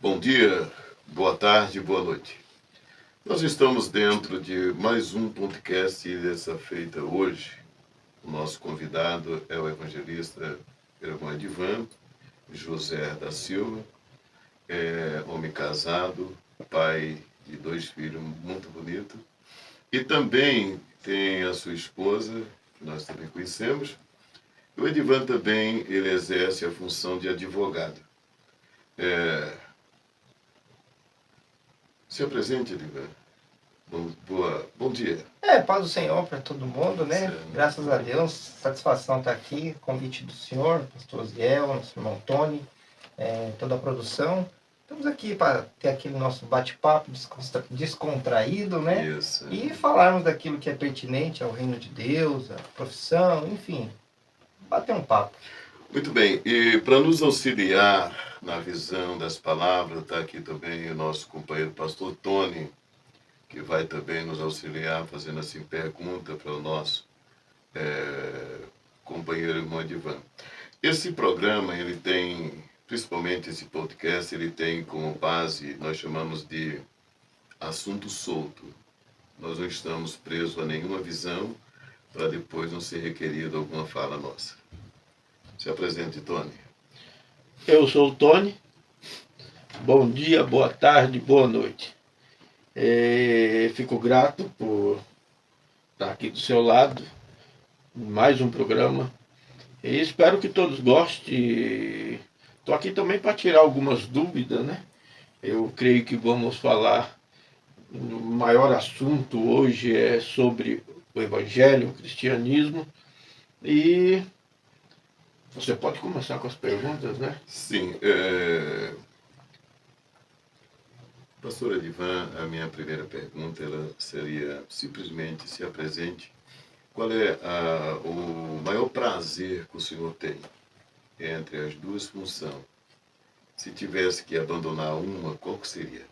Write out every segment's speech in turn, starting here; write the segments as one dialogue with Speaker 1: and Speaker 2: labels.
Speaker 1: Bom dia, boa tarde, boa noite. Nós estamos dentro de mais um podcast e dessa feita hoje. O nosso convidado é o evangelista irmão Edivan José da Silva, homem casado, pai de 2 filhos muito bonitos. E também tem a sua esposa, que nós também conhecemos. O Edivan também ele exerce a função de advogado. Se apresente, Edivan. Bom dia.
Speaker 2: Paz do Senhor para todo mundo, né?
Speaker 1: Certo.
Speaker 2: Graças a Deus, satisfação estar aqui, convite do senhor, pastor Ziel, nosso irmão Tony, toda a produção. Estamos aqui para ter aquele nosso bate-papo descontraído, né?
Speaker 1: Isso.
Speaker 2: E falarmos daquilo que é pertinente ao reino de Deus, à profissão, enfim, bater um papo.
Speaker 1: Muito bem, e para nos auxiliar na visão das palavras, está aqui também o nosso companheiro pastor Tony, que vai também nos auxiliar fazendo assim pergunta para o nosso companheiro irmão Edivan. Esse programa, ele tem, principalmente esse podcast, ele tem como base, nós chamamos de assunto solto. Nós não estamos presos a nenhuma visão para depois não ser requerido alguma fala nossa. Se apresente, Tony.
Speaker 3: Eu sou o Tony. Bom dia, boa tarde, boa noite. Fico grato por estar aqui do seu lado, em mais um programa. E espero que todos gostem. Estou aqui também para tirar algumas dúvidas, né? Eu creio que vamos falar, o maior assunto hoje é sobre o Evangelho, o cristianismo. E você pode começar com as perguntas, né?
Speaker 1: Sim. Pastor Edivan, a minha primeira pergunta ela seria simplesmente se apresente. Qual é o maior prazer que o senhor tem entre as duas funções? Se tivesse que abandonar uma, qual que seria?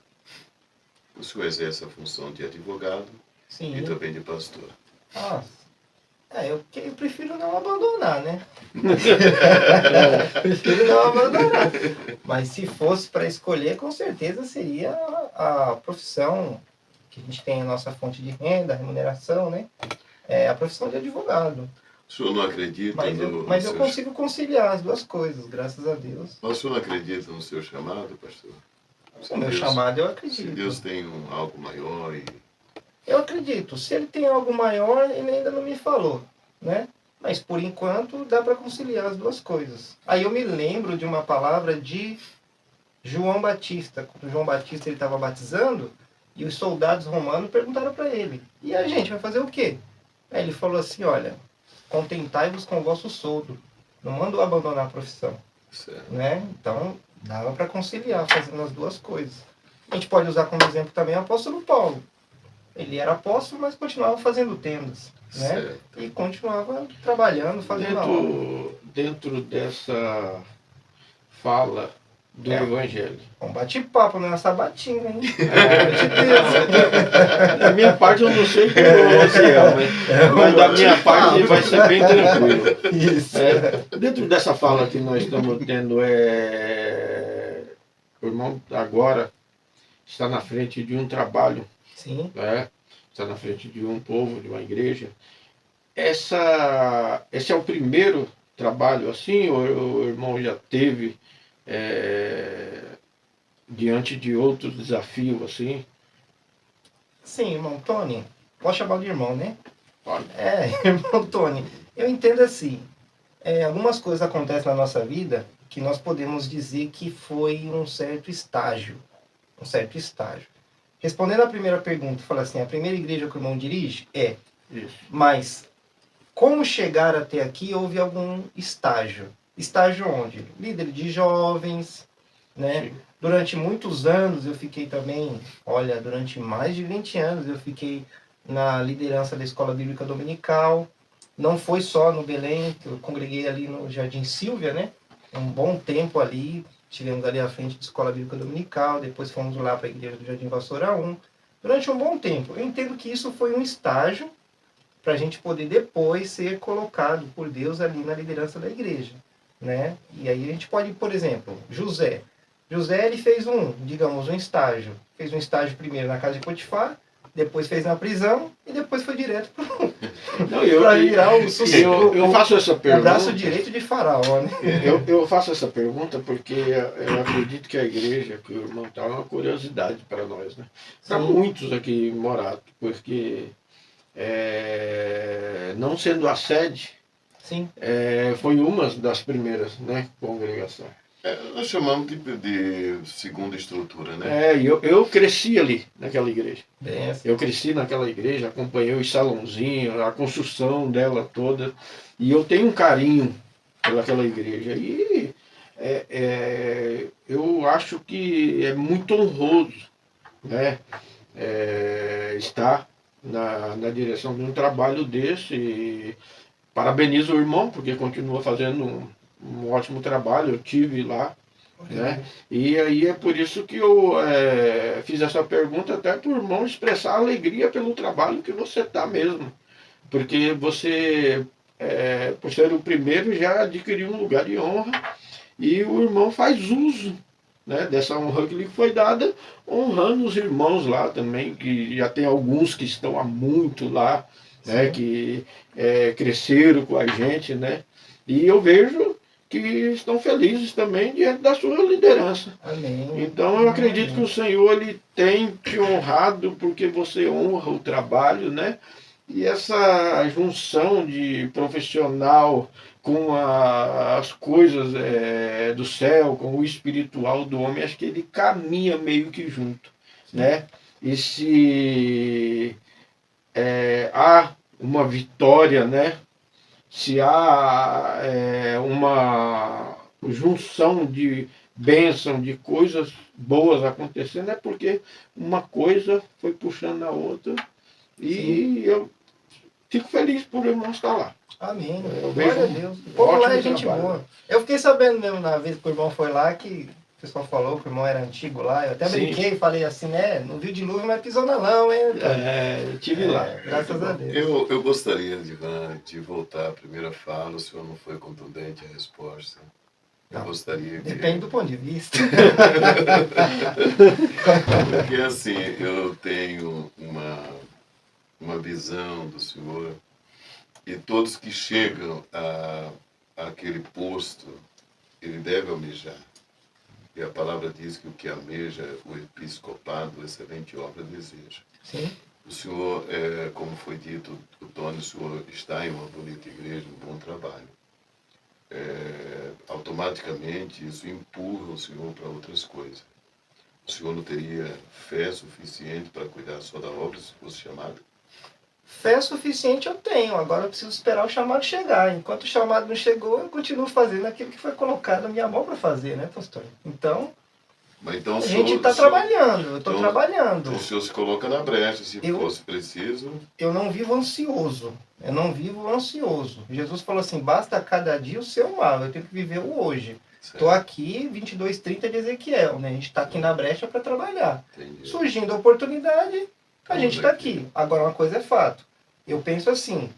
Speaker 1: O senhor exerce a função de advogado
Speaker 2: Sim.
Speaker 1: e também de pastor.
Speaker 2: Nossa. Eu prefiro não abandonar, né? Prefiro não abandonar. Mas se fosse para escolher, com certeza seria a profissão que a gente tem a nossa fonte de renda, remuneração, né? É a profissão de advogado.
Speaker 1: O senhor não acredita
Speaker 2: Mas eu consigo conciliar as duas coisas, graças a Deus.
Speaker 1: Mas o senhor não acredita no seu chamado, pastor?
Speaker 2: O meu chamado eu acredito.
Speaker 1: Se Deus tem algo maior e...
Speaker 2: Eu acredito. Se ele tem algo maior, ele ainda não me falou, né? Mas, por enquanto, dá para conciliar as duas coisas. Aí eu me lembro de uma palavra de João Batista. Quando João Batista estava batizando, e os soldados romanos perguntaram para ele, e a gente vai fazer o quê? Aí ele falou assim, olha, contentai-vos com o vosso soldo. Não mandou abandonar a profissão.
Speaker 1: Certo.
Speaker 2: Né? Então, dava para conciliar, fazendo as duas coisas. A gente pode usar como exemplo também o apóstolo Paulo. Ele era apóstolo, mas continuava fazendo tendas, né?
Speaker 1: Certo.
Speaker 2: E continuava trabalhando, fazendo a obra.
Speaker 3: Dentro dessa fala do Evangelho.
Speaker 2: Um bate-papo, não é uma sabatina, hein?
Speaker 3: Da minha parte eu não sei como você mas da minha parte vai ser bem tranquilo.
Speaker 2: Isso.
Speaker 3: Dentro dessa fala que nós estamos tendo, o irmão agora está na frente de um trabalho.
Speaker 2: Sim.
Speaker 3: Está na frente de um povo, de uma igreja. Esse é o primeiro trabalho assim, ou o irmão já teve diante de outros desafios assim?
Speaker 2: Sim, irmão Tony. Posso chamar de irmão, né?
Speaker 3: Pode.
Speaker 2: Irmão Tony. Eu entendo assim. Algumas coisas acontecem na nossa vida que nós podemos dizer que foi um certo estágio. Um certo estágio. Respondendo à primeira pergunta, fala assim, a primeira igreja que o irmão dirige?
Speaker 3: Isso.
Speaker 2: Mas, como chegar até aqui, houve algum estágio. Estágio onde? Líder de jovens, né?
Speaker 3: Sim.
Speaker 2: Durante muitos anos eu fiquei também, durante mais de 20 anos eu fiquei na liderança da Escola Bíblica Dominical. Não foi só no Belém, eu congreguei ali no Jardim Sílvia, né? Um bom tempo ali. Tivemos ali à frente da Escola Bíblica Dominical, depois fomos lá para a igreja do Jardim Vassoura 1. Durante um bom tempo. Eu entendo que isso foi um estágio para a gente poder depois ser colocado por Deus ali na liderança da igreja, né? E aí a gente pode, por exemplo, José. José, ele fez digamos, um estágio. Fez um estágio primeiro na casa de Potifar, depois fez na prisão e depois foi direto para virar
Speaker 3: eu faço essa
Speaker 2: o
Speaker 3: pergunta.
Speaker 2: braço direito de Faraó, né?
Speaker 3: Eu faço essa pergunta porque eu acredito que a igreja, que o irmão está, é uma curiosidade para nós, né? Para muitos aqui morados, porque não sendo a sede,
Speaker 2: Sim.
Speaker 3: Foi uma das primeiras, né, congregações.
Speaker 1: Nós chamamos de segunda estrutura, né?
Speaker 3: Eu cresci ali, naquela igreja.
Speaker 2: Bem,
Speaker 3: Eu cresci naquela igreja, acompanhei os salãozinhos, a construção dela toda, e eu tenho um carinho pelaquela igreja. E eu acho que é muito honroso, né, estar na direção de um trabalho desse. E parabenizo o irmão, porque continua fazendo um ótimo trabalho. Eu tive lá, né? E aí é por isso que eu fiz essa pergunta, até para o irmão expressar alegria pelo trabalho que você está mesmo. Porque você, por ser o primeiro, já adquiriu um lugar de honra, e o irmão faz uso, né, dessa honra que lhe foi dada, honrando os irmãos lá também, que já tem alguns que estão há muito lá, né, que cresceram com a gente, né? E eu vejo que estão felizes também diante da sua liderança.
Speaker 2: Amém.
Speaker 3: Então eu acredito que o Senhor, ele tem te honrado porque você honra o trabalho, né? E essa junção de profissional com as coisas do céu, com o espiritual do homem, acho que ele caminha meio que junto, né? E se há uma vitória, né? Se há uma junção de bênção, de coisas boas acontecendo, é porque uma coisa foi puxando a outra. E eu fico feliz por o irmão estar lá.
Speaker 2: Amém.
Speaker 3: Eu
Speaker 2: Glória a
Speaker 3: vejo
Speaker 2: Deus. O povo lá é gente
Speaker 3: trabalho.
Speaker 2: boa. Eu fiquei sabendo mesmo na vez que o irmão foi lá, que o pessoal falou que o irmão era antigo lá. Eu até brinquei e falei assim, né? Não viu dilúvio, mas pisou na lão, hein?
Speaker 3: Eu estive lá.
Speaker 2: Graças a Deus.
Speaker 1: Eu gostaria, de voltar à primeira fala. O senhor não foi contundente a resposta. Eu gostaria que...
Speaker 2: Depende do ponto de vista.
Speaker 1: Porque assim, eu tenho uma visão do senhor, e todos que chegam àquele posto, ele deve almejar. E a palavra diz que o que almeja o episcopado, excelente obra deseja.
Speaker 2: Sim.
Speaker 1: O senhor, como foi dito, o Tony, o senhor está em uma bonita igreja, um bom trabalho. Automaticamente isso empurra o senhor para outras coisas. O senhor não teria fé suficiente para cuidar só da obra se fosse chamado?
Speaker 2: Fé suficiente eu tenho, agora eu preciso esperar o chamado chegar. Enquanto o chamado não chegou, eu continuo fazendo aquilo que foi colocado na minha mão para fazer, né, pastor? Então,
Speaker 1: mas então
Speaker 2: a gente está trabalhando, eu estou trabalhando.
Speaker 1: Então o senhor se coloca na brecha, se fosse preciso.
Speaker 2: Eu não vivo ansioso, Jesus falou assim, basta cada dia o seu mal, eu tenho que viver o hoje. Estou aqui, 22:30 de Ezequiel, né? A gente está aqui na brecha para trabalhar.
Speaker 1: Entendi.
Speaker 2: Surgindo a oportunidade, a gente está aqui. Agora, uma coisa é fato. Eu penso assim,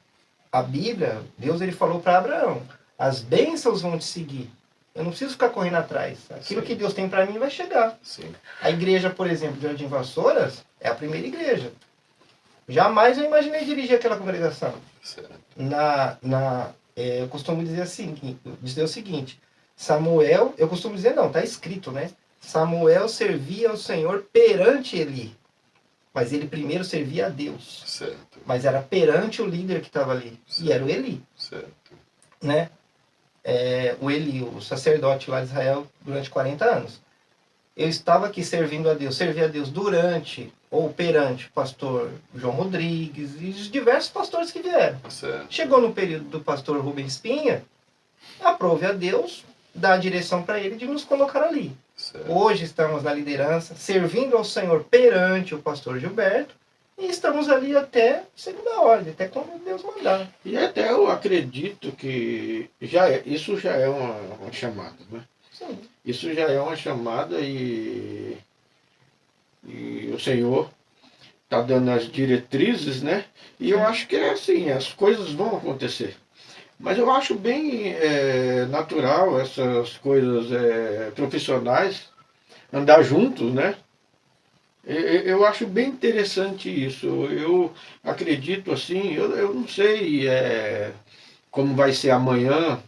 Speaker 2: a Bíblia, Deus ele falou para Abraão, as bênçãos vão te seguir. Eu não preciso ficar correndo atrás. Aquilo que Deus tem para mim vai chegar.
Speaker 1: Sim.
Speaker 2: A igreja, por exemplo, de Jardim Vassouras, é a primeira igreja. Jamais eu imaginei dirigir aquela congregação.
Speaker 1: Certo.
Speaker 2: Eu costumo dizer o seguinte, Samuel, eu costumo dizer não, está escrito, né? Samuel servia ao Senhor perante Eli. Mas ele primeiro servia a Deus.
Speaker 1: Certo.
Speaker 2: Mas era perante o líder que estava ali.
Speaker 1: Certo.
Speaker 2: E era o Eli.
Speaker 1: Certo.
Speaker 2: Né? O Eli, o sacerdote lá de Israel, durante 40 anos. Eu estava aqui servindo a Deus, servia a Deus durante ou perante o pastor João Rodrigues e os diversos pastores que vieram.
Speaker 1: Certo.
Speaker 2: Chegou no período do pastor Rubens Pinha, aprove a Deus, dá a direção para ele de nos colocar ali.
Speaker 1: Certo.
Speaker 2: Hoje estamos na liderança, servindo ao Senhor perante o pastor Gilberto, e estamos ali até segunda ordem, até quando Deus mandar.
Speaker 3: E até eu acredito que isso já é uma chamada, né?
Speaker 2: Sim.
Speaker 3: Isso já é uma chamada e o Senhor está dando as diretrizes, né? E eu acho que é assim, as coisas vão acontecer. Mas eu acho bem natural essas coisas profissionais, andar juntos, né? Eu acho bem interessante isso. Eu acredito assim, eu não sei como vai ser amanhã.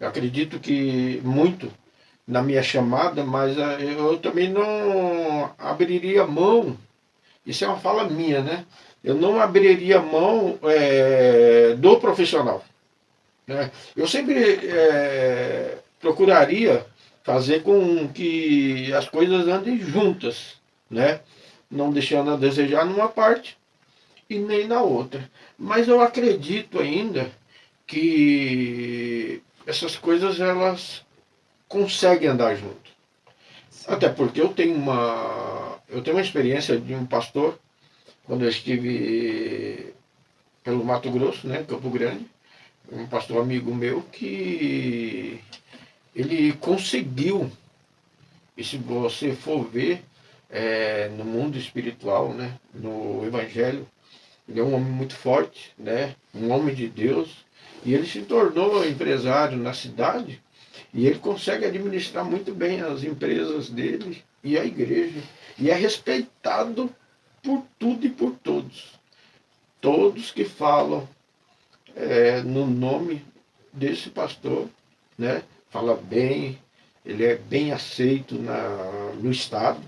Speaker 3: Eu acredito que muito na minha chamada, mas eu também não abriria mão. Isso é uma fala minha, né? Eu não abriria mão do profissional, né? Eu sempre procuraria fazer com que as coisas andem juntas, né? Não deixando a desejar numa parte e nem na outra. Mas eu acredito ainda que essas coisas elas conseguem andar junto. Até porque eu tenho uma experiência de um pastor quando eu estive pelo Mato Grosso, né, Campo Grande, um pastor amigo meu que ele conseguiu, e se você for ver no mundo espiritual, né, no Evangelho, ele é um homem muito forte, né, um homem de Deus, e ele se tornou empresário na cidade, e ele consegue administrar muito bem as empresas dele e a igreja, e é respeitado por tudo e por todos. Todos que falam no nome desse pastor, né? Fala bem, ele é bem aceito no Estado.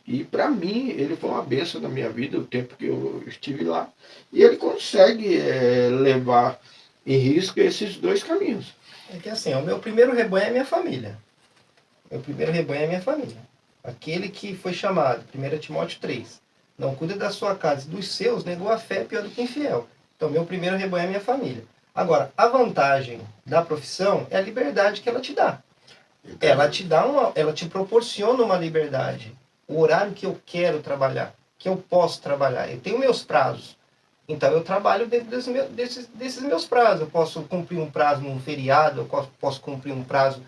Speaker 3: E para mim, ele foi uma bênção na minha vida, o tempo que eu estive lá. E ele consegue levar em risco esses dois caminhos.
Speaker 2: É que assim, o meu primeiro rebanho é minha família. Meu primeiro rebanho é minha família. Aquele que foi chamado, 1 Timóteo 3, não cuida da sua casa e dos seus, negou a fé, pior do que infiel. Então, meu primeiro rebanho é minha família. Agora, a vantagem da profissão é a liberdade que ela te dá. Ela te proporciona uma liberdade. O horário que eu quero trabalhar, que eu posso trabalhar. Eu tenho meus prazos. Então, eu trabalho dentro desses meus prazos. Eu posso cumprir um prazo num feriado, eu posso cumprir um prazo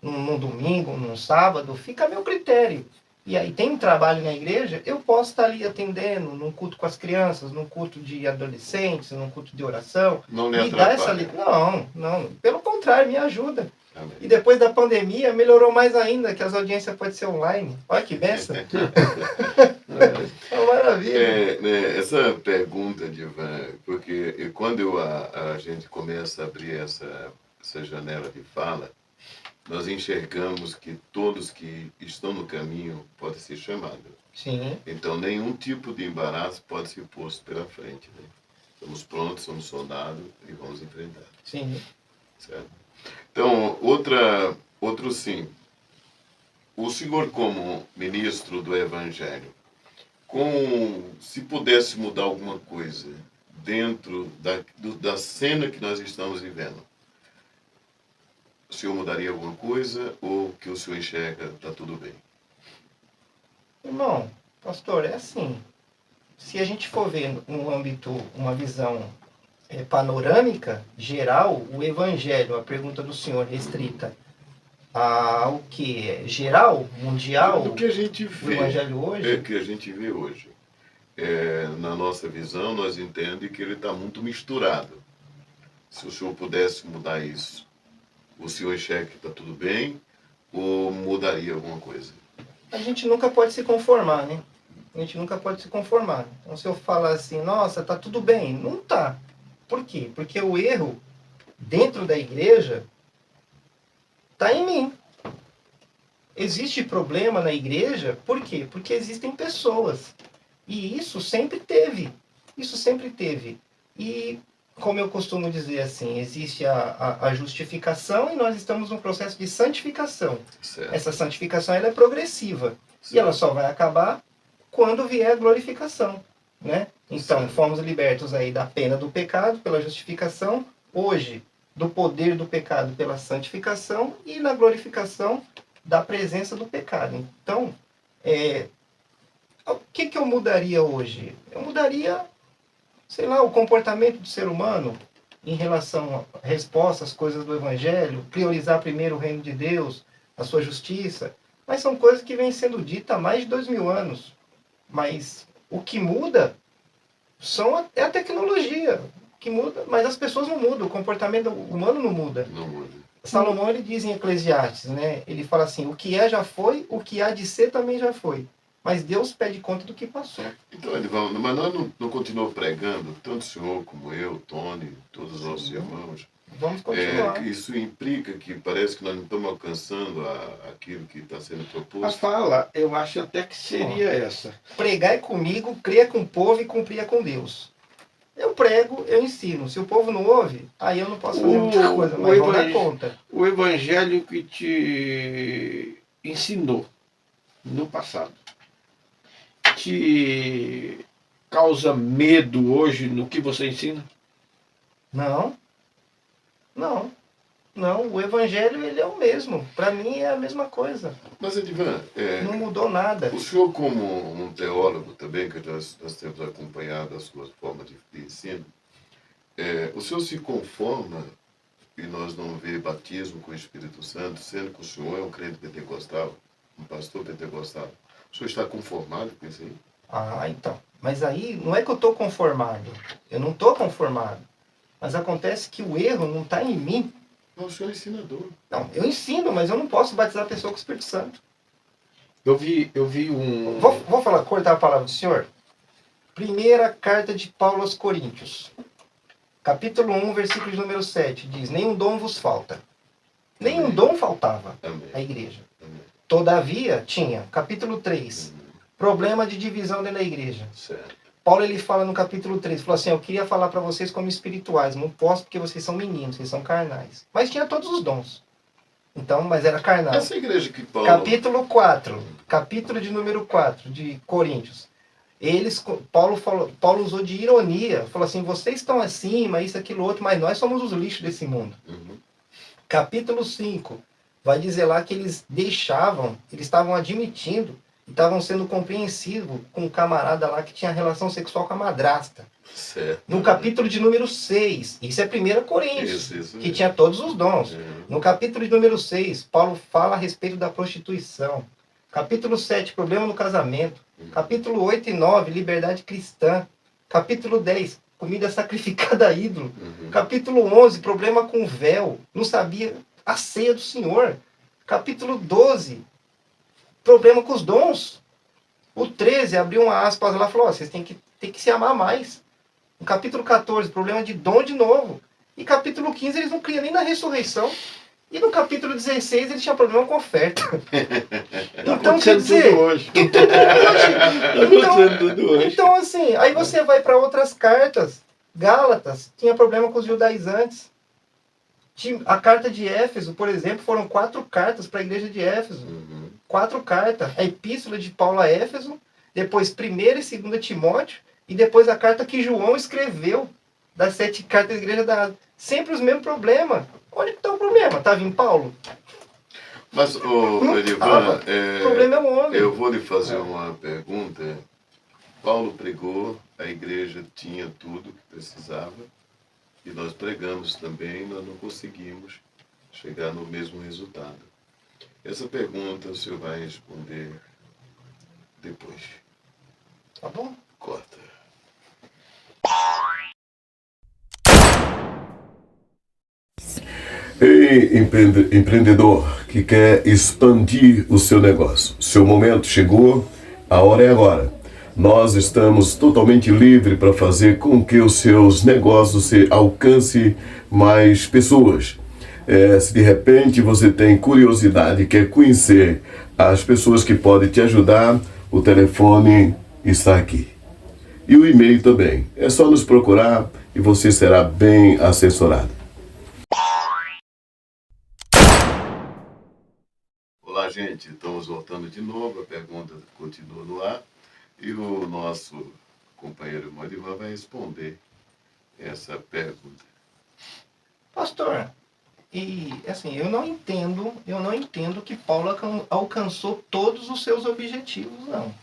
Speaker 2: num domingo, num sábado, fica a meu critério. E aí tem um trabalho na igreja, eu posso estar ali atendendo, num culto com as crianças, num culto de adolescentes, num culto de oração.
Speaker 1: Não lhe
Speaker 2: Me dá essa
Speaker 1: atrapalha.
Speaker 2: Não. Pelo contrário, me ajuda.
Speaker 1: Amém.
Speaker 2: E depois da pandemia, melhorou mais ainda, que as audiências podem ser online. Olha que benção. É uma maravilha.
Speaker 1: Essa pergunta, Divan, porque quando a gente começa a abrir essa janela de fala, nós enxergamos que todos que estão no caminho podem ser chamados.
Speaker 2: Sim.
Speaker 1: Então, nenhum tipo de embaraço pode ser posto pela frente. Né? Estamos prontos, somos soldados e vamos enfrentar.
Speaker 2: Sim.
Speaker 1: Certo? Então, outro sim. O senhor, como ministro do Evangelho, se pudesse mudar alguma coisa dentro da cena que nós estamos vivendo, o senhor mudaria alguma coisa ou que o senhor enxerga está tudo bem?
Speaker 2: Irmão, pastor, é assim. Se a gente for ver no âmbito, uma visão panorâmica, geral, o evangelho, a pergunta do senhor restrita ao que? Geral? Mundial?
Speaker 1: Do que a gente
Speaker 2: O
Speaker 1: vê.
Speaker 2: evangelho hoje?
Speaker 1: Que a gente vê hoje. Na nossa visão, nós entendemos que ele está muito misturado. Se o senhor pudesse mudar isso, o senhor enxerga que está tudo bem ou mudaria alguma coisa?
Speaker 2: A gente nunca pode se conformar, né? A gente nunca pode se conformar. Então, se eu falar assim, nossa, tá tudo bem, não tá. Por quê? Porque o erro dentro da igreja tá em mim. Existe problema na igreja, por quê? Porque existem pessoas. E isso sempre teve. Isso sempre teve. E, como eu costumo dizer assim, existe a justificação e nós estamos num processo de santificação.
Speaker 1: Certo.
Speaker 2: Essa santificação ela é progressiva.
Speaker 1: Certo.
Speaker 2: E ela só vai acabar quando vier a glorificação. Né? Então,
Speaker 1: Certo.
Speaker 2: fomos libertos aí da pena do pecado pela justificação, hoje do poder do pecado pela santificação e na glorificação da presença do pecado. Então, o que eu mudaria hoje? Eu mudaria, sei lá, o comportamento do ser humano em relação à resposta às coisas do Evangelho, priorizar primeiro o reino de Deus, a sua justiça, mas são coisas que vêm sendo ditas há mais de 2000 anos. Mas o que muda é a tecnologia, que muda, mas as pessoas não mudam, o comportamento humano não muda.
Speaker 1: Não muda.
Speaker 2: Salomão, ele diz em Eclesiastes, né? Ele fala assim, o que é já foi, o que há de ser também já foi. Mas Deus pede conta do que passou.
Speaker 1: Então, Edivão, mas nós não continuamos pregando, tanto o senhor como eu, Tony, todos os nossos
Speaker 2: Sim.
Speaker 1: irmãos.
Speaker 2: Vamos continuar.
Speaker 1: Que isso implica que parece que nós não estamos alcançando aquilo que está sendo
Speaker 3: A
Speaker 1: proposto.
Speaker 3: fala, eu acho até que seria essa.
Speaker 2: Pregar é comigo, crer é com o povo e cumprir é com Deus. Eu prego, eu ensino. Se o povo não ouve, aí eu não posso fazer muita coisa, mas vão dar conta.
Speaker 3: O evangelho que te ensinou no passado te causa medo hoje no que você ensina?
Speaker 2: Não. O evangelho, ele é o mesmo. Para mim é a mesma coisa.
Speaker 1: Mas, Edivan,
Speaker 2: Não mudou nada.
Speaker 1: o senhor, como um teólogo também, que nós temos acompanhado a sua forma de ensino, o senhor se conforma e nós não vê batismo com o Espírito Santo, sendo que o senhor é um crente pentecostal, um pastor pentecostal. O senhor está conformado com isso aí?
Speaker 2: Ah, então. Mas aí não é que eu estou conformado. Eu não estou conformado. Mas acontece que o erro não está em mim.
Speaker 1: Mas o senhor é ensinador.
Speaker 2: Não, eu ensino, mas eu não posso batizar a pessoa com o Espírito Santo.
Speaker 3: Eu vi um...
Speaker 2: Vou falar, cortar a palavra do senhor? Primeira carta de Paulo aos Coríntios. Capítulo 1, versículo de número 7. Diz, nenhum dom vos falta. Nenhum
Speaker 1: Amém.
Speaker 2: dom faltava
Speaker 1: Amém.
Speaker 2: à igreja.
Speaker 1: Amém.
Speaker 2: Todavia, tinha, capítulo 3, problema de divisão dentro da igreja.
Speaker 1: Certo.
Speaker 2: Paulo, ele fala no capítulo 3, falou assim, eu queria falar para vocês como espirituais, não posso porque vocês são meninos, vocês são carnais. Mas tinha todos os dons. Então, mas era carnal.
Speaker 1: Essa igreja que Paulo...
Speaker 2: Capítulo 4, capítulo de número 4 de Coríntios. Paulo usou de ironia, falou assim, vocês estão acima, isso, aquilo, outro, mas nós somos os lixos desse mundo.
Speaker 1: Uhum.
Speaker 2: Capítulo 5, vai dizer lá que eles estavam admitindo, estavam sendo compreensivos com um camarada lá que tinha relação sexual com a madrasta.
Speaker 1: Certo.
Speaker 2: No capítulo de número 6, isso é 1 Coríntios,
Speaker 1: Isso
Speaker 2: que tinha todos os dons.
Speaker 1: É.
Speaker 2: No capítulo de número 6, Paulo fala a respeito da prostituição. Capítulo 7, problema no casamento. Capítulo 8 e 9, liberdade cristã. Capítulo 10, comida sacrificada a ídolo.
Speaker 1: Uhum.
Speaker 2: Capítulo 11, problema com o véu. Não sabia a ceia do Senhor. Capítulo 12, problema com os dons. O 13, abriu uma aspas lá e falou, vocês têm que se amar mais. No capítulo 14, problema de dom de novo. E capítulo 15, eles não criam nem na ressurreição. E no capítulo 16, eles tinham problema com oferta. Então, quer dizer...
Speaker 3: tudo hoje.
Speaker 2: Então, assim, aí você vai para outras cartas. Gálatas tinha problema com os judaizantes. A carta de Éfeso, por exemplo, foram 4 cartas para a igreja de Éfeso. 4 cartas. A epístola de Paulo a Éfeso, depois 1ª e 2ª Timóteo, e depois a carta que João escreveu, das 7 cartas da igreja da Ásia. Sempre os mesmos problemas. Onde está o problema? Estava em Paulo?
Speaker 1: Mas, Edivan,
Speaker 2: O problema é o homem.
Speaker 1: eu vou lhe fazer uma pergunta. Paulo pregou, a igreja tinha tudo que precisava, e nós pregamos também, nós não conseguimos chegar no mesmo resultado. Essa pergunta o senhor vai responder depois.
Speaker 2: Tá bom?
Speaker 1: Corta. Ei, empreendedor que quer expandir o seu negócio. Seu momento chegou, a hora é agora. Nós estamos totalmente livres para fazer com que os seus negócios alcance mais pessoas. Se de repente você tem curiosidade e quer conhecer as pessoas que podem te ajudar, o telefone está aqui. E o e-mail também. É só nos procurar e você será bem assessorado. Olá, gente. Estamos voltando de novo. A pergunta continua no ar. E o nosso companheiro Morivan vai responder essa pergunta.
Speaker 2: Pastor, e assim, eu não entendo que Paulo alcançou todos os seus objetivos, não.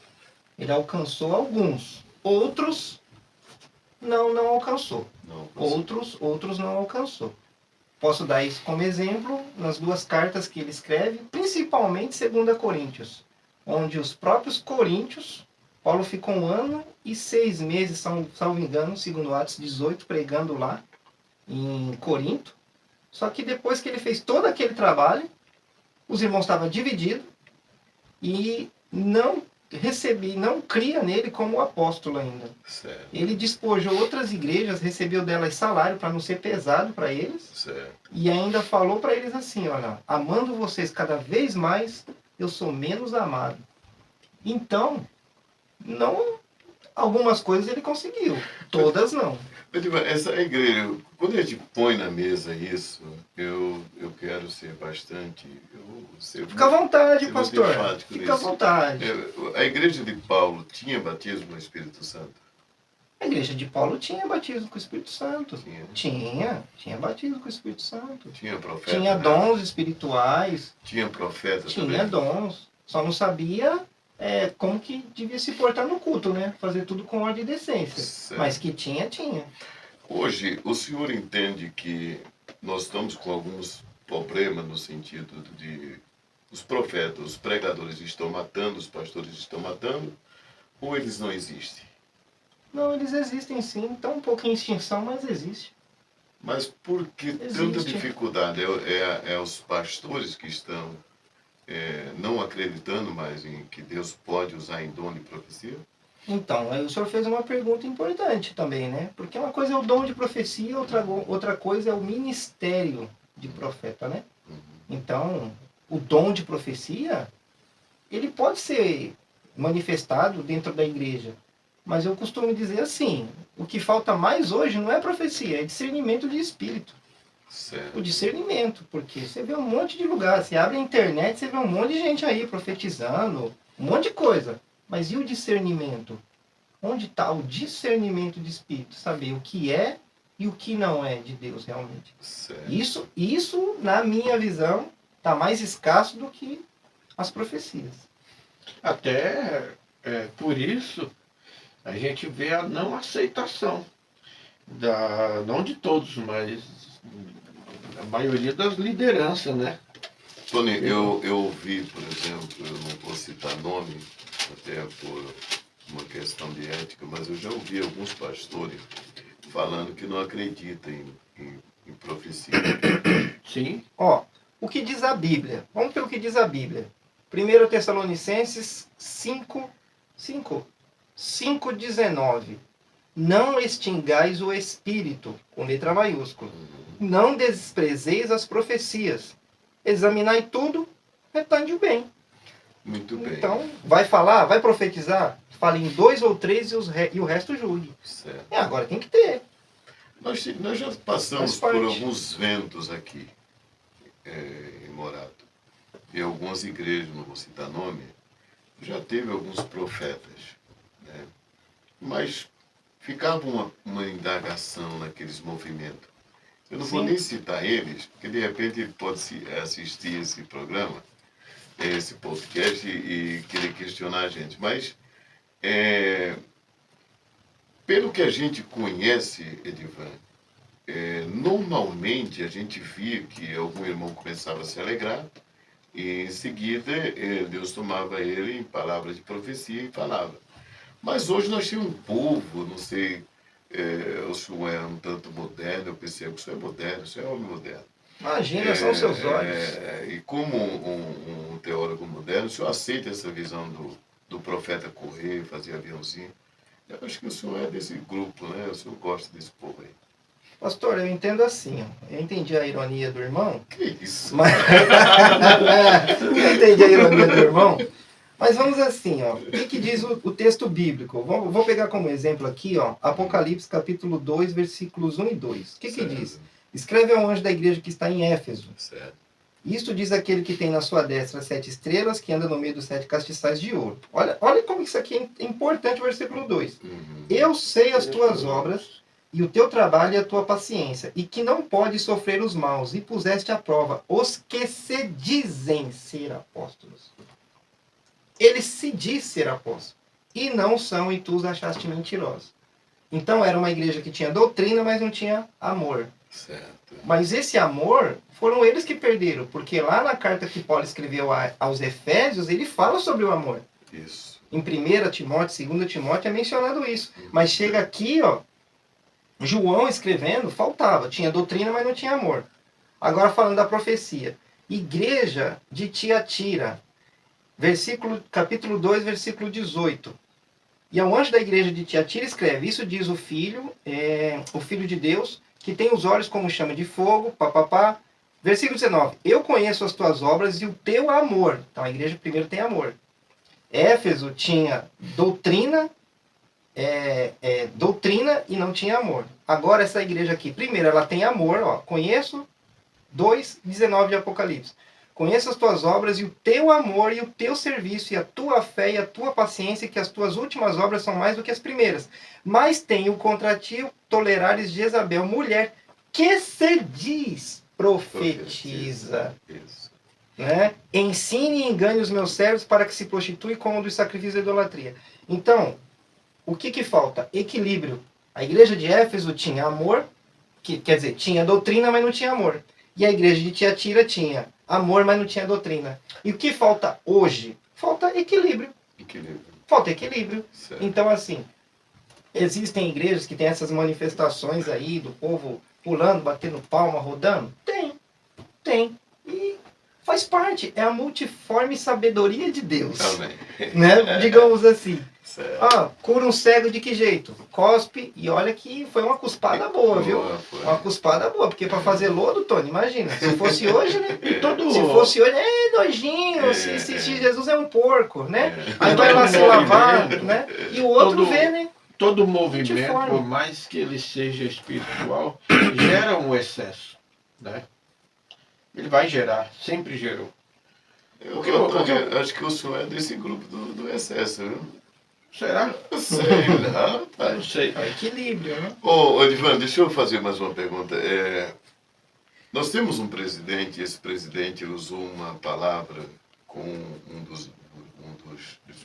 Speaker 2: Ele alcançou alguns. Outros não alcançou. Outros não alcançou. Posso dar isso como exemplo nas 2 cartas que ele escreve, principalmente 2 Coríntios, onde os próprios coríntios, Paulo ficou 1 ano e 6 meses, salvo engano, segundo Atos 18, pregando lá em Corinto. Só que depois que ele fez todo aquele trabalho, os irmãos estavam divididos e não cria nele como apóstolo ainda.
Speaker 1: Certo,
Speaker 2: Ele despojou outras igrejas, recebeu delas salário para não ser pesado para eles.
Speaker 1: certo.
Speaker 2: E ainda falou para eles assim, olha, amando vocês cada vez mais, eu sou menos amado. Então, não, algumas coisas ele conseguiu, todas não.
Speaker 1: Edivan, essa igreja, quando a gente põe na mesa isso, eu quero ser bastante.
Speaker 2: Fica à vontade,
Speaker 1: ser muito
Speaker 2: pastor.
Speaker 1: enfático
Speaker 2: Fica à
Speaker 1: nisso.
Speaker 2: vontade.
Speaker 1: A igreja de Paulo tinha batismo no Espírito Santo?
Speaker 2: A igreja de Paulo tinha batismo com o Espírito Santo.
Speaker 1: Tinha.
Speaker 2: Tinha batismo com o Espírito Santo.
Speaker 1: Tinha profeta?
Speaker 2: Tinha
Speaker 1: né?
Speaker 2: dons espirituais,
Speaker 1: Tinha profeta
Speaker 2: tinha
Speaker 1: também?
Speaker 2: dons. Só não sabia como que devia se portar no culto, né? Fazer tudo com ordem e decência.
Speaker 1: Certo.
Speaker 2: Mas que tinha.
Speaker 1: Hoje, o senhor entende que nós estamos com alguns problemas no sentido de os profetas, os pregadores estão matando, os pastores estão matando, ou eles não existem?
Speaker 2: Não, eles existem sim. Estão um pouco em extinção, mas existe.
Speaker 1: Mas por que tanta
Speaker 2: Existe.
Speaker 1: dificuldade? É os pastores que estão não acreditando mais em que Deus pode usar em dom de profecia?
Speaker 2: Então, aí o senhor fez uma pergunta importante também, né? Porque uma coisa é o dom de profecia, outra coisa é o ministério de profeta, né? Então, o dom de profecia, ele pode ser manifestado dentro da igreja. Mas eu costumo dizer assim, o que falta mais hoje não é profecia, é discernimento de espírito.
Speaker 1: Certo.
Speaker 2: O discernimento, porque você vê um monte de lugar, você abre a internet, você vê um monte de gente aí profetizando, um monte de coisa. Mas e o discernimento? Onde está o discernimento de espírito? Saber o que é e o que não é de Deus realmente.
Speaker 1: Certo.
Speaker 2: Isso na minha visão, está mais escasso do que as profecias.
Speaker 3: Até por isso a gente vê a não aceitação, não de todos, mas a maioria das lideranças, né?
Speaker 1: Tony, eu ouvi, por exemplo, eu não vou citar nome, até por uma questão de ética, mas eu já ouvi alguns pastores falando que não acreditam em profecia.
Speaker 3: Sim,
Speaker 2: Ó, o que diz a Bíblia? Vamos ver o que diz a Bíblia. 1 Tessalonicenses 5:19. Não extingais o espírito, com letra maiúscula. Não desprezeis as profecias. Examinai tudo, retende o bem.
Speaker 1: Muito bem.
Speaker 2: Então, vai falar, vai profetizar, fale em 2 ou 3 e o resto julgue.
Speaker 1: Certo.
Speaker 2: Agora tem que ter.
Speaker 1: Nós já passamos
Speaker 2: Faz parte.
Speaker 1: por alguns ventos aqui em Morato. E algumas igrejas, não vou citar nome, já teve alguns profetas. Né? Mas ficava uma indagação naqueles movimentos. Eu não vou
Speaker 2: Sim.
Speaker 1: nem citar eles, porque de repente ele pode assistir esse programa, esse podcast e querer questionar a gente. Mas, pelo que a gente conhece, Edivan, normalmente a gente via que algum irmão começava a se alegrar e em seguida Deus tomava ele em palavras de profecia e falava. Mas hoje nós temos um povo, não sei, o senhor é um tanto moderno, eu percebo que o senhor é moderno, o senhor é homem moderno.
Speaker 2: Imagina, são seus olhos.
Speaker 1: E como um teólogo moderno, o senhor aceita essa visão do profeta correr, fazer aviãozinho? Eu acho que o senhor é desse grupo, né? O senhor gosta desse povo aí.
Speaker 2: Pastor, eu entendo assim. Eu entendi a ironia do irmão.
Speaker 1: Que isso?
Speaker 2: Mas... eu entendi a ironia do irmão. Mas vamos assim, ó. O que diz o texto bíblico? Vou pegar como exemplo aqui, ó, Apocalipse capítulo 2, versículos 1 e 2. O que diz? Escreve ao anjo da igreja que está em Éfeso.
Speaker 1: Certo.
Speaker 2: Isto diz aquele que tem na sua destra 7 estrelas, que anda no meio dos 7 castiçais de ouro. Olha como isso aqui é importante, o versículo 2. Eu sei as tuas obras, e o teu trabalho e a tua paciência, e que não pode sofrer os maus, e puseste à prova os que se dizem ser apóstolos. Eles se diz ser apóstolos, e não são, e tu os achaste mentirosos. Então era uma igreja que tinha doutrina, mas não tinha amor.
Speaker 1: Certo.
Speaker 2: Mas esse amor, foram eles que perderam, porque lá na carta que Paulo escreveu aos Efésios, ele fala sobre o amor.
Speaker 1: Isso.
Speaker 2: Em 1 Timóteo, 2 Timóteo é mencionado isso. Mas chega aqui, ó, João escrevendo, faltava. Tinha doutrina, mas não tinha amor. Agora falando da profecia. Igreja de Tiatira, capítulo 2, versículo 18. E ao anjo da igreja de Tiatira escreve, isso diz o Filho de Deus, que tem os olhos como chama de fogo, papapá. Versículo 19, eu conheço as tuas obras e o teu amor. Então a igreja primeiro tem amor. Éfeso tinha doutrina e não tinha amor. Agora essa igreja aqui, primeiro ela tem amor, ó, conheço 2:19 de Apocalipse. Conheço as tuas obras e o teu amor e o teu serviço e a tua fé e a tua paciência, que as tuas últimas obras são mais do que as primeiras. Mas tenho contra ti tolerares Jezabel, mulher, que se diz profetiza.
Speaker 1: Isso.
Speaker 2: Né? Ensine e engane os meus servos para que se prostituem como dos sacrifícios da idolatria. Então, o que falta? Equilíbrio. A igreja de Éfeso tinha amor, quer dizer, tinha doutrina, mas não tinha amor. E a igreja de Tiatira tinha amor, mas não tinha doutrina. E o que falta hoje? Falta equilíbrio. Falta equilíbrio.
Speaker 1: Certo.
Speaker 2: Então, assim, existem igrejas que têm essas manifestações aí do povo pulando, batendo palma, rodando? Tem. E faz parte. É a multiforme sabedoria de Deus.
Speaker 1: Amém.
Speaker 2: Né? Digamos assim.
Speaker 1: Certo.
Speaker 2: Cura um cego de que jeito? Cospe, e olha que foi uma cuspada boa, viu?
Speaker 1: Foi.
Speaker 2: Uma cuspada boa, porque para fazer lodo, Tony, imagina, se fosse hoje, né?
Speaker 3: Todo...
Speaker 2: Se fosse hoje, nojinho, se Jesus é um porco, né? Aí vai lá se lavar, né? E o outro vê, né?
Speaker 3: Todo movimento,
Speaker 2: Multiforme.
Speaker 3: por mais que ele seja espiritual, gera um excesso, né? Ele vai gerar, sempre gerou.
Speaker 1: Eu acho que o senhor é desse grupo do excesso, viu?
Speaker 3: Será?
Speaker 1: Sei lá,
Speaker 3: Não
Speaker 1: rapaz.
Speaker 3: sei.
Speaker 2: É equilíbrio, né?
Speaker 1: Ô, Edvan, deixa eu fazer mais uma pergunta. Nós temos um presidente, e esse presidente usou uma palavra com um dos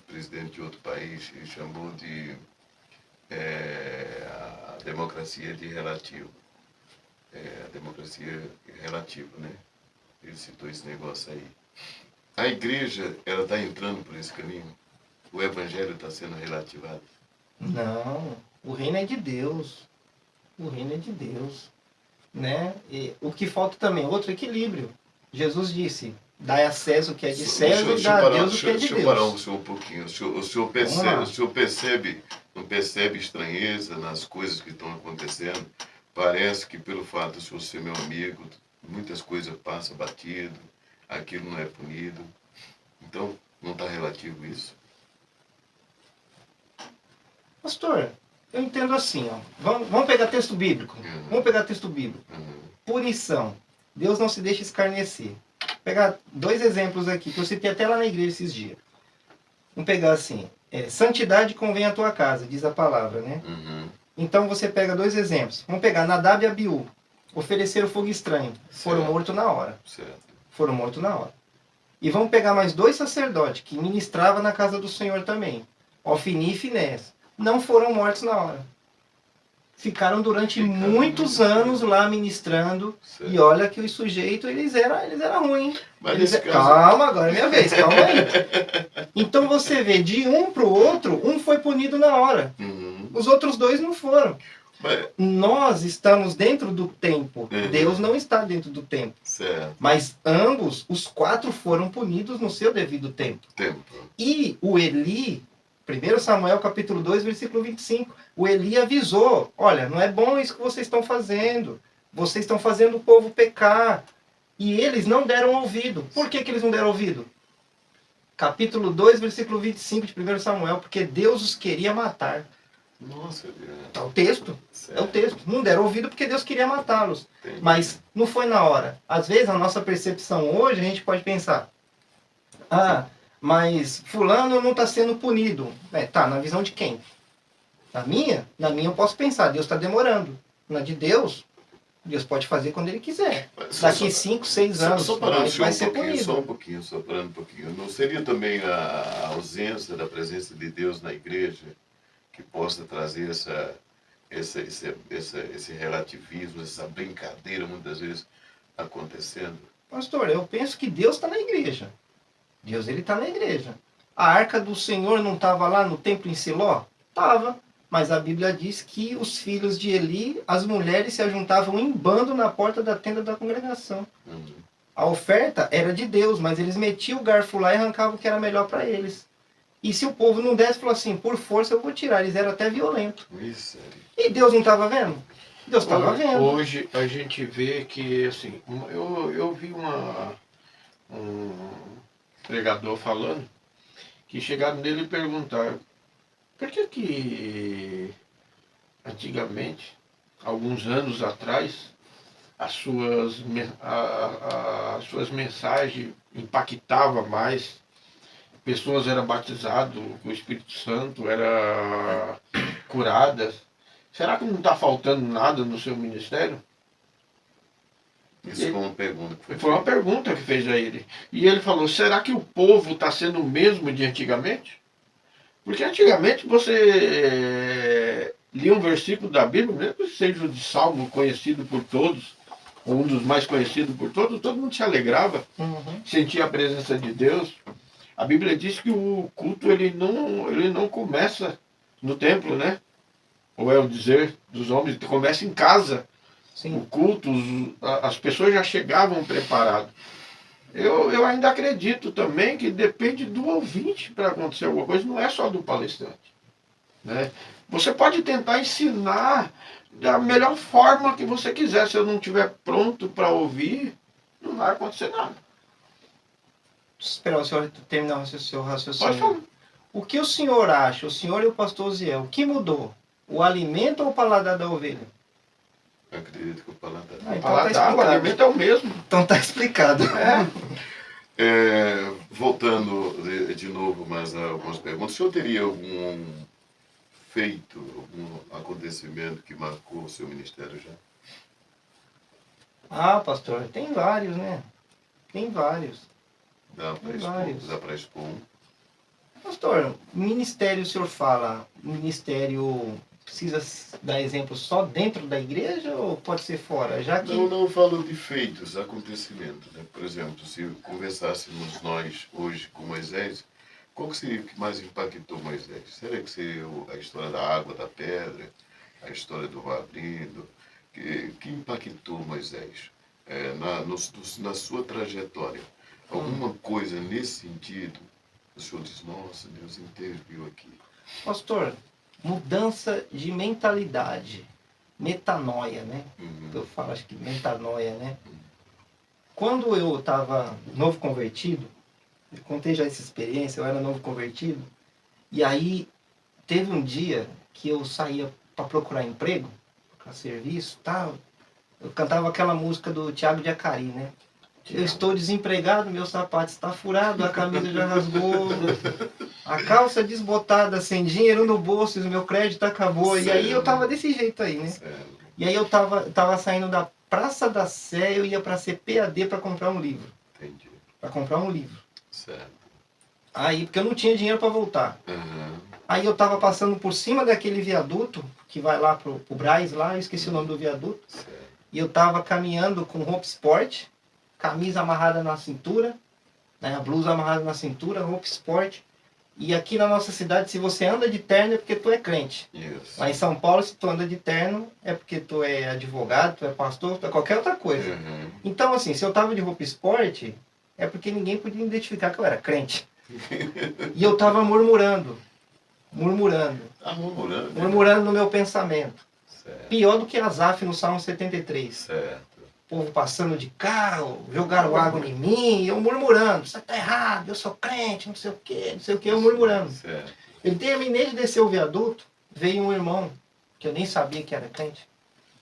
Speaker 1: presidentes de outro país e chamou de a democracia de relativo. A democracia relativa, né? Ele citou esse negócio aí. A igreja, ela está entrando por esse caminho? O evangelho está sendo relativado?
Speaker 2: Não, o reino é de Deus. O reino é de Deus. Né? E o que falta também, outro equilíbrio. Jesus disse, dai a César o que é de César e dá a Deus o que é de
Speaker 1: Deixa eu parar
Speaker 2: Deus.
Speaker 1: um senhor um pouquinho. O senhor não percebe estranheza nas coisas que estão acontecendo? Parece que pelo fato de o senhor ser meu amigo, muitas coisas passam batido, aquilo não é punido. Então, não está relativo isso?
Speaker 2: Pastor, eu entendo assim, ó. Vamos pegar texto bíblico. Vamos pegar texto bíblico. Punição. Deus não se deixa escarnecer. Vou pegar 2 exemplos aqui, que eu citei até lá na igreja esses dias. Vamos pegar assim. Santidade convém à tua casa, diz a palavra, né? Então você pega 2 exemplos. Vamos pegar Nadab e Abiú. Ofereceram fogo estranho. Foram mortos na hora.
Speaker 1: Certo.
Speaker 2: Foram mortos na hora. E vamos pegar mais 2 sacerdotes que ministravam na casa do Senhor também. Ofni e Finés. Não foram mortos na hora. Ficaram durante muitos anos lá ministrando. Certo. E olha que os sujeitos, eles eram ruins. Calma, agora é minha vez, calma aí. Então você vê, de um para o outro, um foi punido na hora. Os outros 2 não foram. Nós estamos dentro do tempo. Deus não está dentro do tempo.
Speaker 1: Certo.
Speaker 2: Mas ambos, os 4 foram punidos no seu devido tempo. E o Eli... 1 Samuel capítulo 2, versículo 25. O Eli avisou, olha, não é bom isso que vocês estão fazendo. Vocês estão fazendo o povo pecar. E eles não deram ouvido. Por que eles não deram ouvido? Capítulo 2, versículo 25 de 1 Samuel. Porque Deus os queria matar.
Speaker 1: Nossa, Deus.
Speaker 2: Tá o texto.
Speaker 1: Certo.
Speaker 2: É o texto. Não deram ouvido porque Deus queria matá-los. Mas não foi na hora. Às vezes, a nossa percepção hoje, a gente pode pensar... mas fulano não está sendo punido. Tá, na visão de quem? Na minha eu posso pensar, Deus está demorando. Na de Deus, Deus pode fazer quando Ele quiser. Daqui 5, 6 anos vai ser punido.
Speaker 1: Só parando um pouquinho. Não seria também a ausência da presença de Deus na igreja que possa trazer esse relativismo, essa brincadeira, muitas vezes, acontecendo?
Speaker 2: Pastor, eu penso que Deus está na igreja. Deus, ele está na igreja. A arca do Senhor não estava lá no templo em Siló? Estava. Mas a Bíblia diz que os filhos de Eli, as mulheres se ajuntavam em bando na porta da tenda da congregação. A oferta era de Deus, mas eles metiam o garfo lá e arrancavam o que era melhor para eles. E se o povo não desse, falou assim, por força eu vou tirar. Eles eram até violentos. E Deus não estava vendo? Deus estava vendo.
Speaker 3: Hoje a gente vê que, assim, eu vi um pregador falando que chegaram nele e perguntaram por que antigamente, alguns anos atrás, as suas mensagens impactavam mais, pessoas eram batizadas com o Espírito Santo, eram curadas. Será que não está faltando nada no seu ministério?
Speaker 1: Isso foi uma pergunta que
Speaker 3: Foi uma pergunta que fez a ele. E ele falou, será que o povo está sendo o mesmo de antigamente? Porque antigamente você lia um versículo da Bíblia, mesmo que seja de Salmo conhecido por todos, ou um dos mais conhecidos por todos, todo mundo se alegrava, sentia a presença de Deus. A Bíblia diz que o culto ele não começa no templo, né? Ou é o dizer dos homens, começa em casa.
Speaker 2: Sim.
Speaker 3: O culto, as pessoas já chegavam preparadas. Eu ainda acredito também que depende do ouvinte para acontecer alguma coisa, não é só do palestrante. Né? Você pode tentar ensinar da melhor forma que você quiser, se eu não estiver pronto para ouvir, não vai acontecer nada.
Speaker 2: Esperar o senhor terminar o seu raciocínio.
Speaker 3: Pode falar.
Speaker 2: O que o senhor acha, o senhor e o pastor Ziel, o que mudou? O alimento ou o paladar da ovelha?
Speaker 1: Eu acredito que o paladar.
Speaker 2: Ah,
Speaker 3: O
Speaker 2: então
Speaker 3: paladar,
Speaker 2: tá
Speaker 3: o
Speaker 2: explicado.
Speaker 3: alimento é o mesmo.
Speaker 2: Então tá explicado.
Speaker 1: Voltando de novo mais a algumas perguntas, o senhor teria algum feito, algum acontecimento que marcou o seu ministério já?
Speaker 2: Ah, pastor, tem vários, né? Tem vários.
Speaker 1: Dá para
Speaker 2: Tem
Speaker 1: expor,
Speaker 2: vários.
Speaker 1: dá para expor um?
Speaker 2: Pastor, ministério, o senhor fala, ministério precisa dar exemplo só dentro da igreja ou pode ser fora? Já que...
Speaker 1: Não falo de feitos, acontecimentos. Né? Por exemplo, se conversássemos nós hoje com Moisés, qual que seria o que mais impactou Moisés? Será que seria a história da água, da pedra, a história do mar abrindo? Que impactou Moisés na sua trajetória? Alguma coisa nesse sentido? O senhor diz, nossa, Deus interviu aqui.
Speaker 2: Pastor, mudança de mentalidade, metanoia, né? Eu falo, acho que metanoia, né? Quando eu estava novo convertido, eu contei já essa experiência, eu era novo convertido, e aí teve um dia que eu saía para procurar emprego, para serviço e tal, eu cantava aquela música do Thiago de Acari, né? Eu estou desempregado, meu sapato está furado, a camisa já rasgou, a calça desbotada, sem dinheiro no bolso, o meu crédito acabou.
Speaker 1: Sério?
Speaker 2: E aí eu tava desse jeito aí, né?
Speaker 1: Sério?
Speaker 2: E aí eu tava saindo da Praça da Sé, eu ia pra CPAD para comprar um livro.
Speaker 1: Entendi.
Speaker 2: Para comprar um livro.
Speaker 1: Certo.
Speaker 2: Aí, porque eu não tinha dinheiro para voltar. Aí eu tava passando por cima daquele viaduto, que vai lá pro Brás, lá, eu esqueci o nome do viaduto.
Speaker 1: Certo.
Speaker 2: E eu tava caminhando com roupa esporte, camisa amarrada na cintura, né, a blusa amarrada na cintura, roupa esporte. E aqui na nossa cidade, se você anda de terno é porque tu é crente.
Speaker 1: Isso.
Speaker 2: Lá em São Paulo, se tu anda de terno é porque tu é advogado, tu é pastor, tu é qualquer outra coisa. Então, assim, se eu tava de roupa esporte, é porque ninguém podia identificar que eu era crente. E eu tava murmurando. Murmurando no meu pensamento.
Speaker 1: Certo.
Speaker 2: Pior do que Asaf no Salmo 73.
Speaker 1: Certo.
Speaker 2: O povo passando de carro, jogaram água em mim, e eu murmurando, isso tá errado, eu sou crente, não sei o que, eu murmurando.
Speaker 1: Certo.
Speaker 2: Eu terminei de descer o viaduto, veio um irmão, que eu nem sabia que era crente,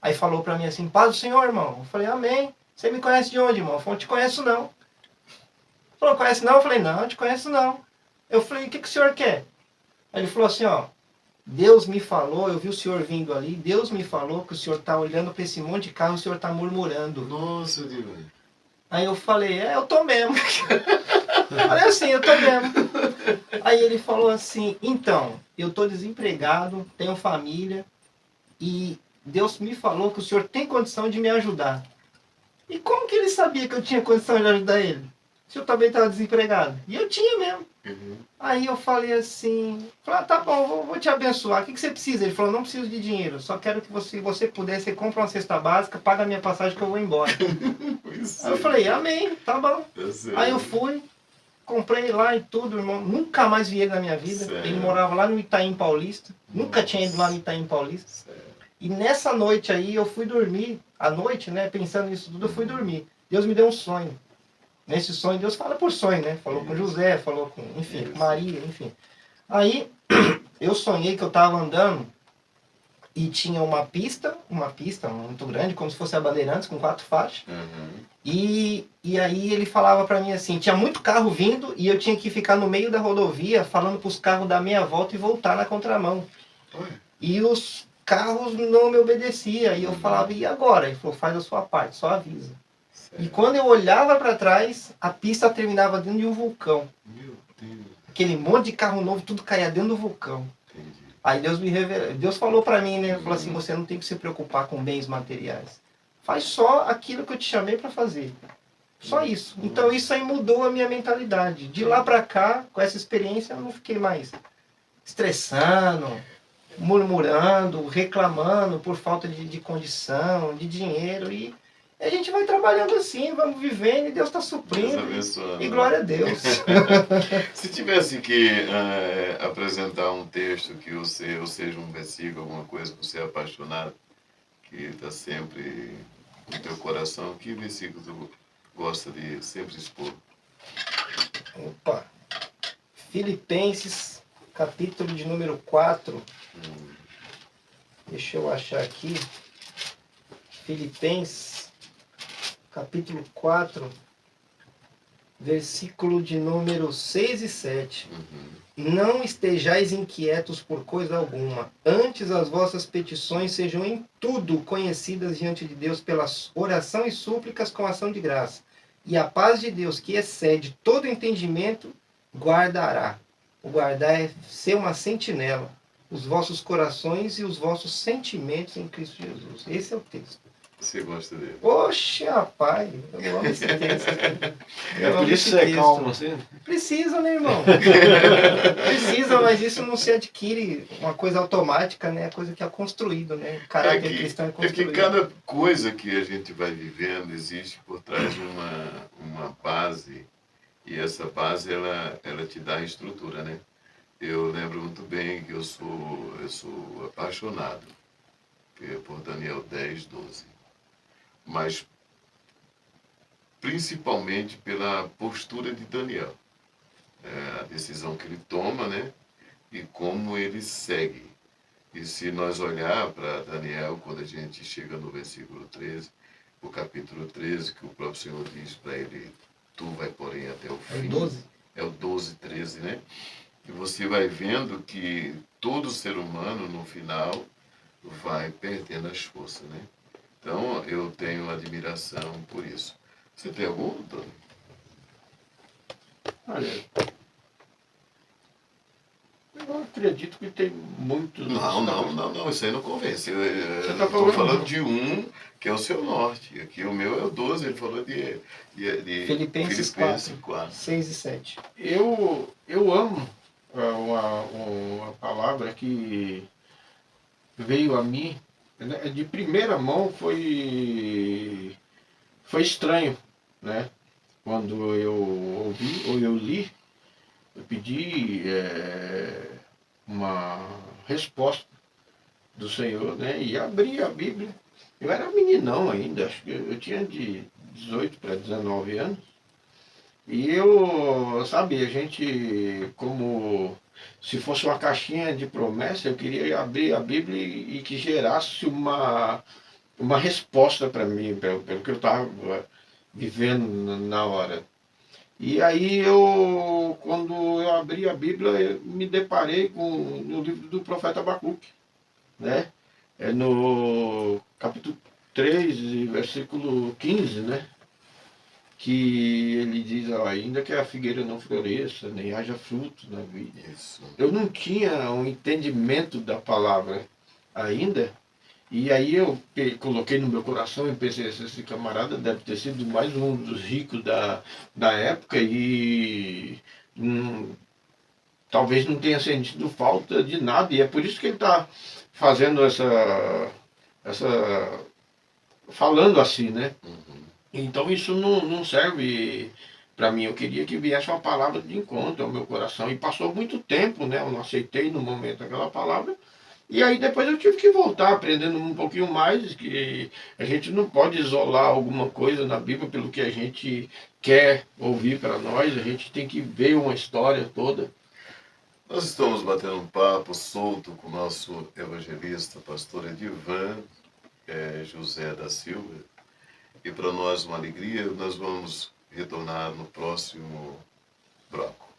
Speaker 2: aí falou pra mim assim, paz do Senhor, irmão. Eu falei, amém. Você me conhece de onde, irmão? Eu falei, não te conheço não. Ele falou, conhece não? Eu falei, não, te conheço não. Eu falei, o que o senhor quer? Aí ele falou assim, ó, Deus me falou, eu vi o senhor vindo ali, Deus me falou que o senhor está olhando para esse monte de carro, o senhor está murmurando.
Speaker 1: Nossa, Deus.
Speaker 2: Aí eu falei, eu tô mesmo. Falei assim, eu tô mesmo. Aí ele falou assim, então, eu tô desempregado, tenho família, e Deus me falou que o senhor tem condição de me ajudar. E como que ele sabia que eu tinha condição de ajudar ele? se eu também estava desempregado. E eu tinha mesmo.
Speaker 1: Uhum.
Speaker 2: Aí eu falei assim, tá bom, vou te abençoar. O que você precisa? Ele falou, não preciso de dinheiro, só quero que você puder, você compra uma cesta básica, paga a minha passagem que eu vou embora. Aí eu falei, amém, tá bom. Aí eu fui, comprei lá e tudo, irmão. Nunca mais vi ele na minha vida.
Speaker 1: Sério?
Speaker 2: Ele morava lá no Itaim Paulista. Nunca tinha ido lá no Itaim Paulista.
Speaker 1: Sério?
Speaker 2: E nessa noite aí eu fui dormir. À noite, né, pensando nisso tudo, eu fui dormir. Deus me deu um sonho. Nesse sonho, Deus fala por sonho, né? Falou com José, falou com, enfim, com Maria, enfim. Aí eu sonhei que eu estava andando e tinha uma pista muito grande, como se fosse a Bandeirantes, com 4 faixas.
Speaker 1: Uhum.
Speaker 2: E aí ele falava para mim assim, tinha muito carro vindo e eu tinha que ficar no meio da rodovia falando para os carros dar meia volta e voltar na contramão.
Speaker 1: Oi.
Speaker 2: E os carros não me obedeciam. E eu falava, e agora? Ele falou, faz a sua parte, só avisa.
Speaker 1: Sério?
Speaker 2: E quando eu olhava para trás, a pista terminava dentro de um vulcão.
Speaker 1: Meu Deus.
Speaker 2: Aquele monte de carro novo, tudo caía dentro do vulcão.
Speaker 1: Entendi.
Speaker 2: Aí Deus falou para mim, né? Falou assim, você não tem que se preocupar com bens materiais. Faz só aquilo que eu te chamei para fazer. Só isso. Então isso aí mudou a minha mentalidade. De lá para cá, com essa experiência, eu não fiquei mais estressando, murmurando, reclamando por falta de condição, de dinheiro. E a gente vai trabalhando assim, vamos vivendo e Deus está
Speaker 1: Deus
Speaker 2: suprindo.
Speaker 1: abençoando.
Speaker 2: E glória a Deus.
Speaker 1: Se tivesse que apresentar um texto que você, ou seja, um versículo, alguma coisa que você é apaixonado, que está sempre no teu coração, que versículo tu gosta de sempre expor?
Speaker 2: Opa. Filipenses, capítulo de número 4. Deixa eu achar aqui. Filipenses, capítulo 4, versículo de número 6 e 7. Não estejais inquietos por coisa alguma, antes as vossas petições sejam em tudo conhecidas diante de Deus pela oração e súplicas com ação de graça. E a paz de Deus, que excede todo entendimento, guardará. O guardar é ser uma sentinela, os vossos corações e os vossos sentimentos em Cristo Jesus. Esse é o texto.
Speaker 1: Você gosta dele?
Speaker 2: Oxe, rapaz, eu amo esse texto.
Speaker 3: É por isso que você é calmo assim?
Speaker 2: Precisa, né, irmão? Precisa, mas isso não se adquire uma coisa automática, né? É coisa que é construído, né? O caráter cristão é
Speaker 1: É que
Speaker 2: construído.
Speaker 1: cada coisa que a gente vai vivendo existe por trás uma base, e essa base ela te dá estrutura, né? Eu lembro muito bem que eu sou apaixonado por Daniel 10, 12. Mas principalmente pela postura de Daniel. A decisão que ele toma, né? E como ele segue. E se nós olhar para Daniel, quando a gente chega no versículo 13, o capítulo 13, que o próprio Senhor diz para ele, tu vai porém até o fim.
Speaker 2: É o 12?
Speaker 1: É o 12, 13, né? E você vai vendo que todo ser humano, no final, vai perdendo as forças, né? Então, eu tenho admiração por isso. Você tem algum, Antônio?
Speaker 3: Olha, eu acredito que tem muitos.
Speaker 1: Não, isso aí não convence. Eu
Speaker 3: tá
Speaker 1: estou
Speaker 3: falando-
Speaker 1: falando de um que é o seu norte. Aqui o meu é o 12, ele falou de
Speaker 2: Filipenses
Speaker 1: 4.
Speaker 2: 6 e 7.
Speaker 3: Eu amo uma palavra que veio a mim, né, de primeira mão foi estranho, né? Quando eu ouvi ou eu li, eu pedi uma resposta do Senhor, né? E abri a Bíblia. Eu era meninão ainda, acho que eu tinha de 18 para 19 anos. E eu, sabe, a gente, como se fosse uma caixinha de promessa, eu queria abrir a Bíblia e que gerasse uma resposta para mim, pelo que eu estava vivendo na hora. E aí quando eu abri a Bíblia, eu me deparei no livro do profeta Abacuque, né? É no capítulo 3, versículo 15, né? Que ele diz, ó, ainda que a figueira não floresça, nem haja fruto na vida.
Speaker 1: Isso.
Speaker 3: Eu não tinha um entendimento da palavra ainda, E aí eu coloquei no meu coração e pensei, esse camarada deve ter sido mais um dos ricos da época e talvez não tenha sentido falta de nada. E é por isso que ele está fazendo essa falando assim, né?
Speaker 1: Uhum.
Speaker 3: Então isso não serve para mim. Eu queria que viesse uma palavra de encontro ao meu coração. E passou muito tempo, né? Eu não aceitei no momento aquela palavra. E aí depois eu tive que voltar aprendendo um pouquinho mais, que a gente não pode isolar alguma coisa na Bíblia pelo que a gente quer ouvir para nós, a gente tem que ver uma história toda.
Speaker 1: Nós estamos batendo um papo solto com o nosso evangelista, pastor Edivan José da Silva. E para nós uma alegria, nós vamos retornar no próximo bloco.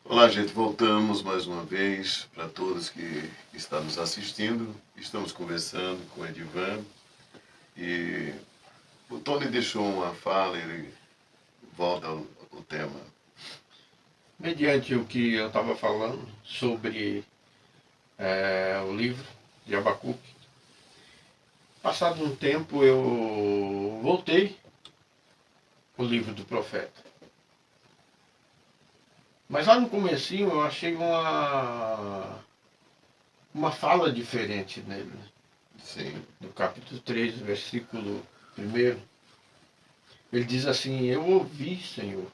Speaker 1: Olá, gente, voltamos mais uma vez para todos que estão nos assistindo. Estamos conversando com o Edivan e o Tony deixou uma fala, ele volta ao tema.
Speaker 3: Mediante o que eu estava falando sobre o livro de Abacuque, passado um tempo eu voltei o livro do profeta. Mas lá no comecinho eu achei uma fala diferente nele.
Speaker 1: Sim.
Speaker 3: No capítulo 3, versículo 1, ele diz assim: eu ouvi, Senhor,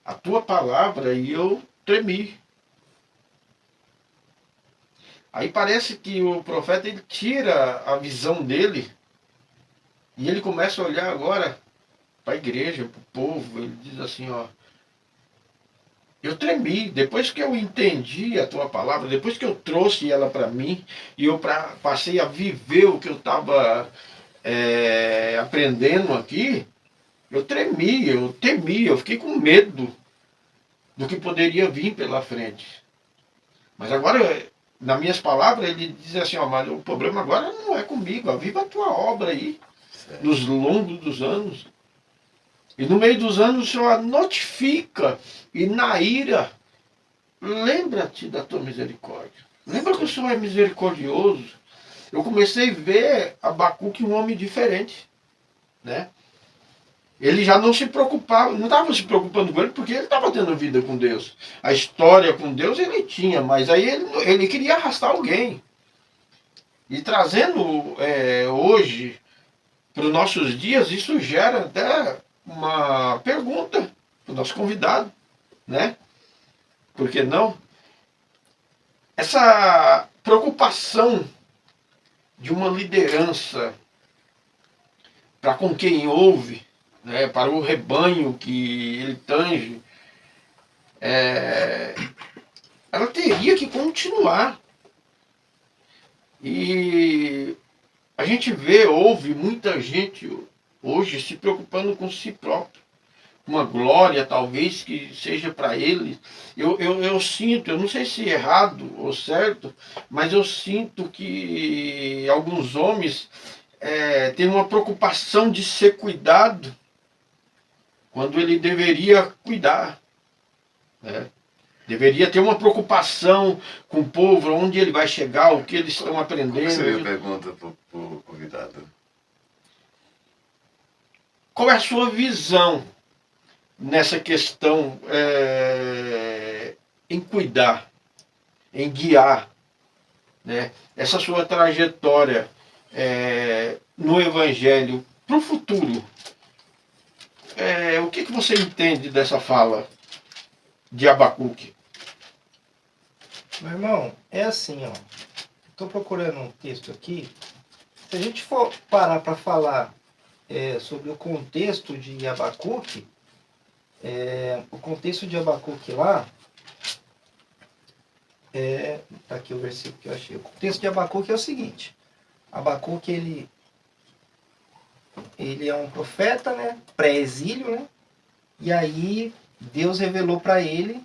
Speaker 3: a tua palavra e eu tremi. Aí parece que o profeta ele tira a visão dele e ele começa a olhar agora para a igreja, para o povo. Ele diz assim, ó: eu tremi, depois que eu entendi a tua palavra, depois que eu trouxe ela para mim, e eu passei a viver o que eu estava aprendendo aqui, eu tremi, eu temi, eu fiquei com medo do que poderia vir pela frente. Mas agora, nas minhas palavras, ele diz assim, ó: mas o problema agora não é comigo, aviva a tua obra aí,
Speaker 1: Certo.
Speaker 3: nos longos dos anos. E no meio dos anos o Senhor notifica, e na ira, lembra-te da tua misericórdia. Lembra que o Senhor é misericordioso. Eu comecei a ver Abacuque um homem diferente, né? Ele já não se preocupava, não estava se preocupando com ele, porque ele estava tendo vida com Deus. A história com Deus ele tinha, mas aí ele queria arrastar alguém. E trazendo hoje para os nossos dias, isso gera até uma pergunta para o nosso convidado, né? Por que não? Essa preocupação de uma liderança para com quem ouve, né, para o rebanho que ele tange, ela teria que continuar. E a gente ouve muita gente hoje se preocupando com si próprio. Uma glória talvez que seja para ele. Eu sinto, eu não sei se é errado ou certo, mas eu sinto que alguns homens têm uma preocupação de ser cuidado quando ele deveria cuidar, né? Deveria ter uma preocupação com o povo, onde ele vai chegar, o que eles estão aprendendo.
Speaker 1: Qual seria a pergunta para o convidado?
Speaker 3: Qual é a sua visão nessa questão em cuidar, em guiar, né? Essa sua trajetória no Evangelho para o futuro? O que você entende dessa fala de Abacuque?
Speaker 2: Meu irmão, é assim, ó. Estou procurando um texto aqui. Se a gente for parar para falar sobre o contexto de Abacuque, o contexto de Abacuque lá, tá aqui o versículo que eu achei. O contexto de Abacuque é o seguinte: Abacuque ele é um profeta, né, pré-exílio, né? E aí Deus revelou para ele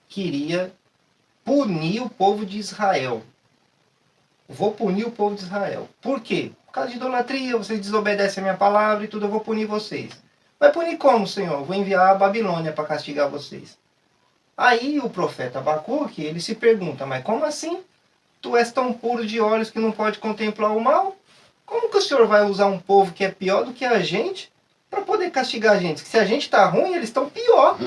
Speaker 2: que iria punir o povo de Israel. Vou punir o povo de Israel. Por quê? Por causa de idolatria, vocês desobedecem a minha palavra e tudo, eu vou punir vocês. Vai punir como, Senhor? Eu vou enviar a Babilônia para castigar vocês. Aí o profeta Abacuque, ele se pergunta, mas como assim? Tu és tão puro de olhos que não pode contemplar o mal? Como que o Senhor vai usar um povo que é pior do que a gente para poder castigar a gente? Se a gente está ruim, eles estão pior.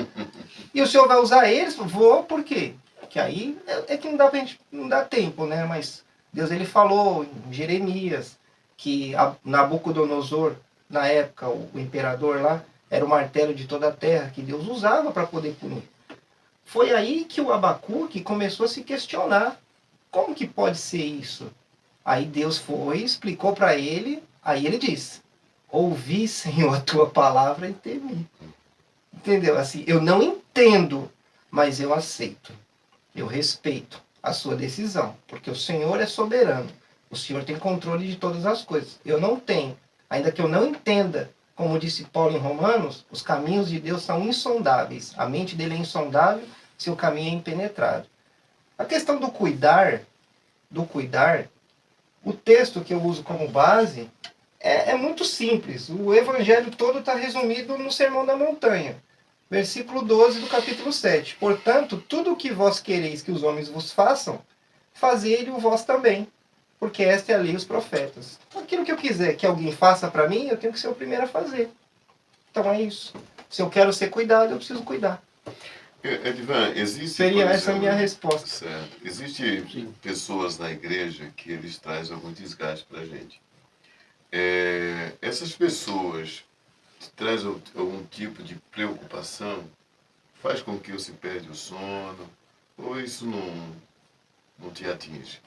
Speaker 2: E o Senhor vai usar eles? Vou, por quê? Porque aí é que não dá, não dá tempo, né? Mas Deus ele falou em Jeremias que Nabucodonosor, na época, o imperador lá, era o martelo de toda a terra que Deus usava para poder punir. Foi aí que o Abacuque começou a se questionar. Como que pode ser isso? Aí Deus foi, explicou para ele, aí ele disse, ouvi, Senhor, a tua palavra e temi. Entendeu? Assim, eu não entendo, mas eu aceito. Eu respeito a sua decisão, porque o Senhor é soberano. O Senhor tem controle de todas as coisas. Eu não tenho. Ainda que eu não entenda, como disse Paulo em Romanos, os caminhos de Deus são insondáveis. A mente dele é insondável, seu caminho é impenetrável. A questão do cuidar, o texto que eu uso como base é muito simples. O evangelho todo está resumido no Sermão da Montanha. Versículo 12 do capítulo 7. Portanto, tudo o que vós quereis que os homens vos façam, fazei-lhe o vós também, porque esta é a lei e os profetas. Aquilo que eu quiser que alguém faça para mim, eu tenho que ser o primeiro a fazer. Então é isso. Se eu quero ser cuidado, eu preciso cuidar.
Speaker 1: Edvan, existe...
Speaker 2: Seria essa a minha resposta.
Speaker 1: Certo. Existem pessoas na igreja que eles trazem algum desgaste para a gente. Essas pessoas trazem algum tipo de preocupação, faz com que você perde o sono, ou isso não te atinge?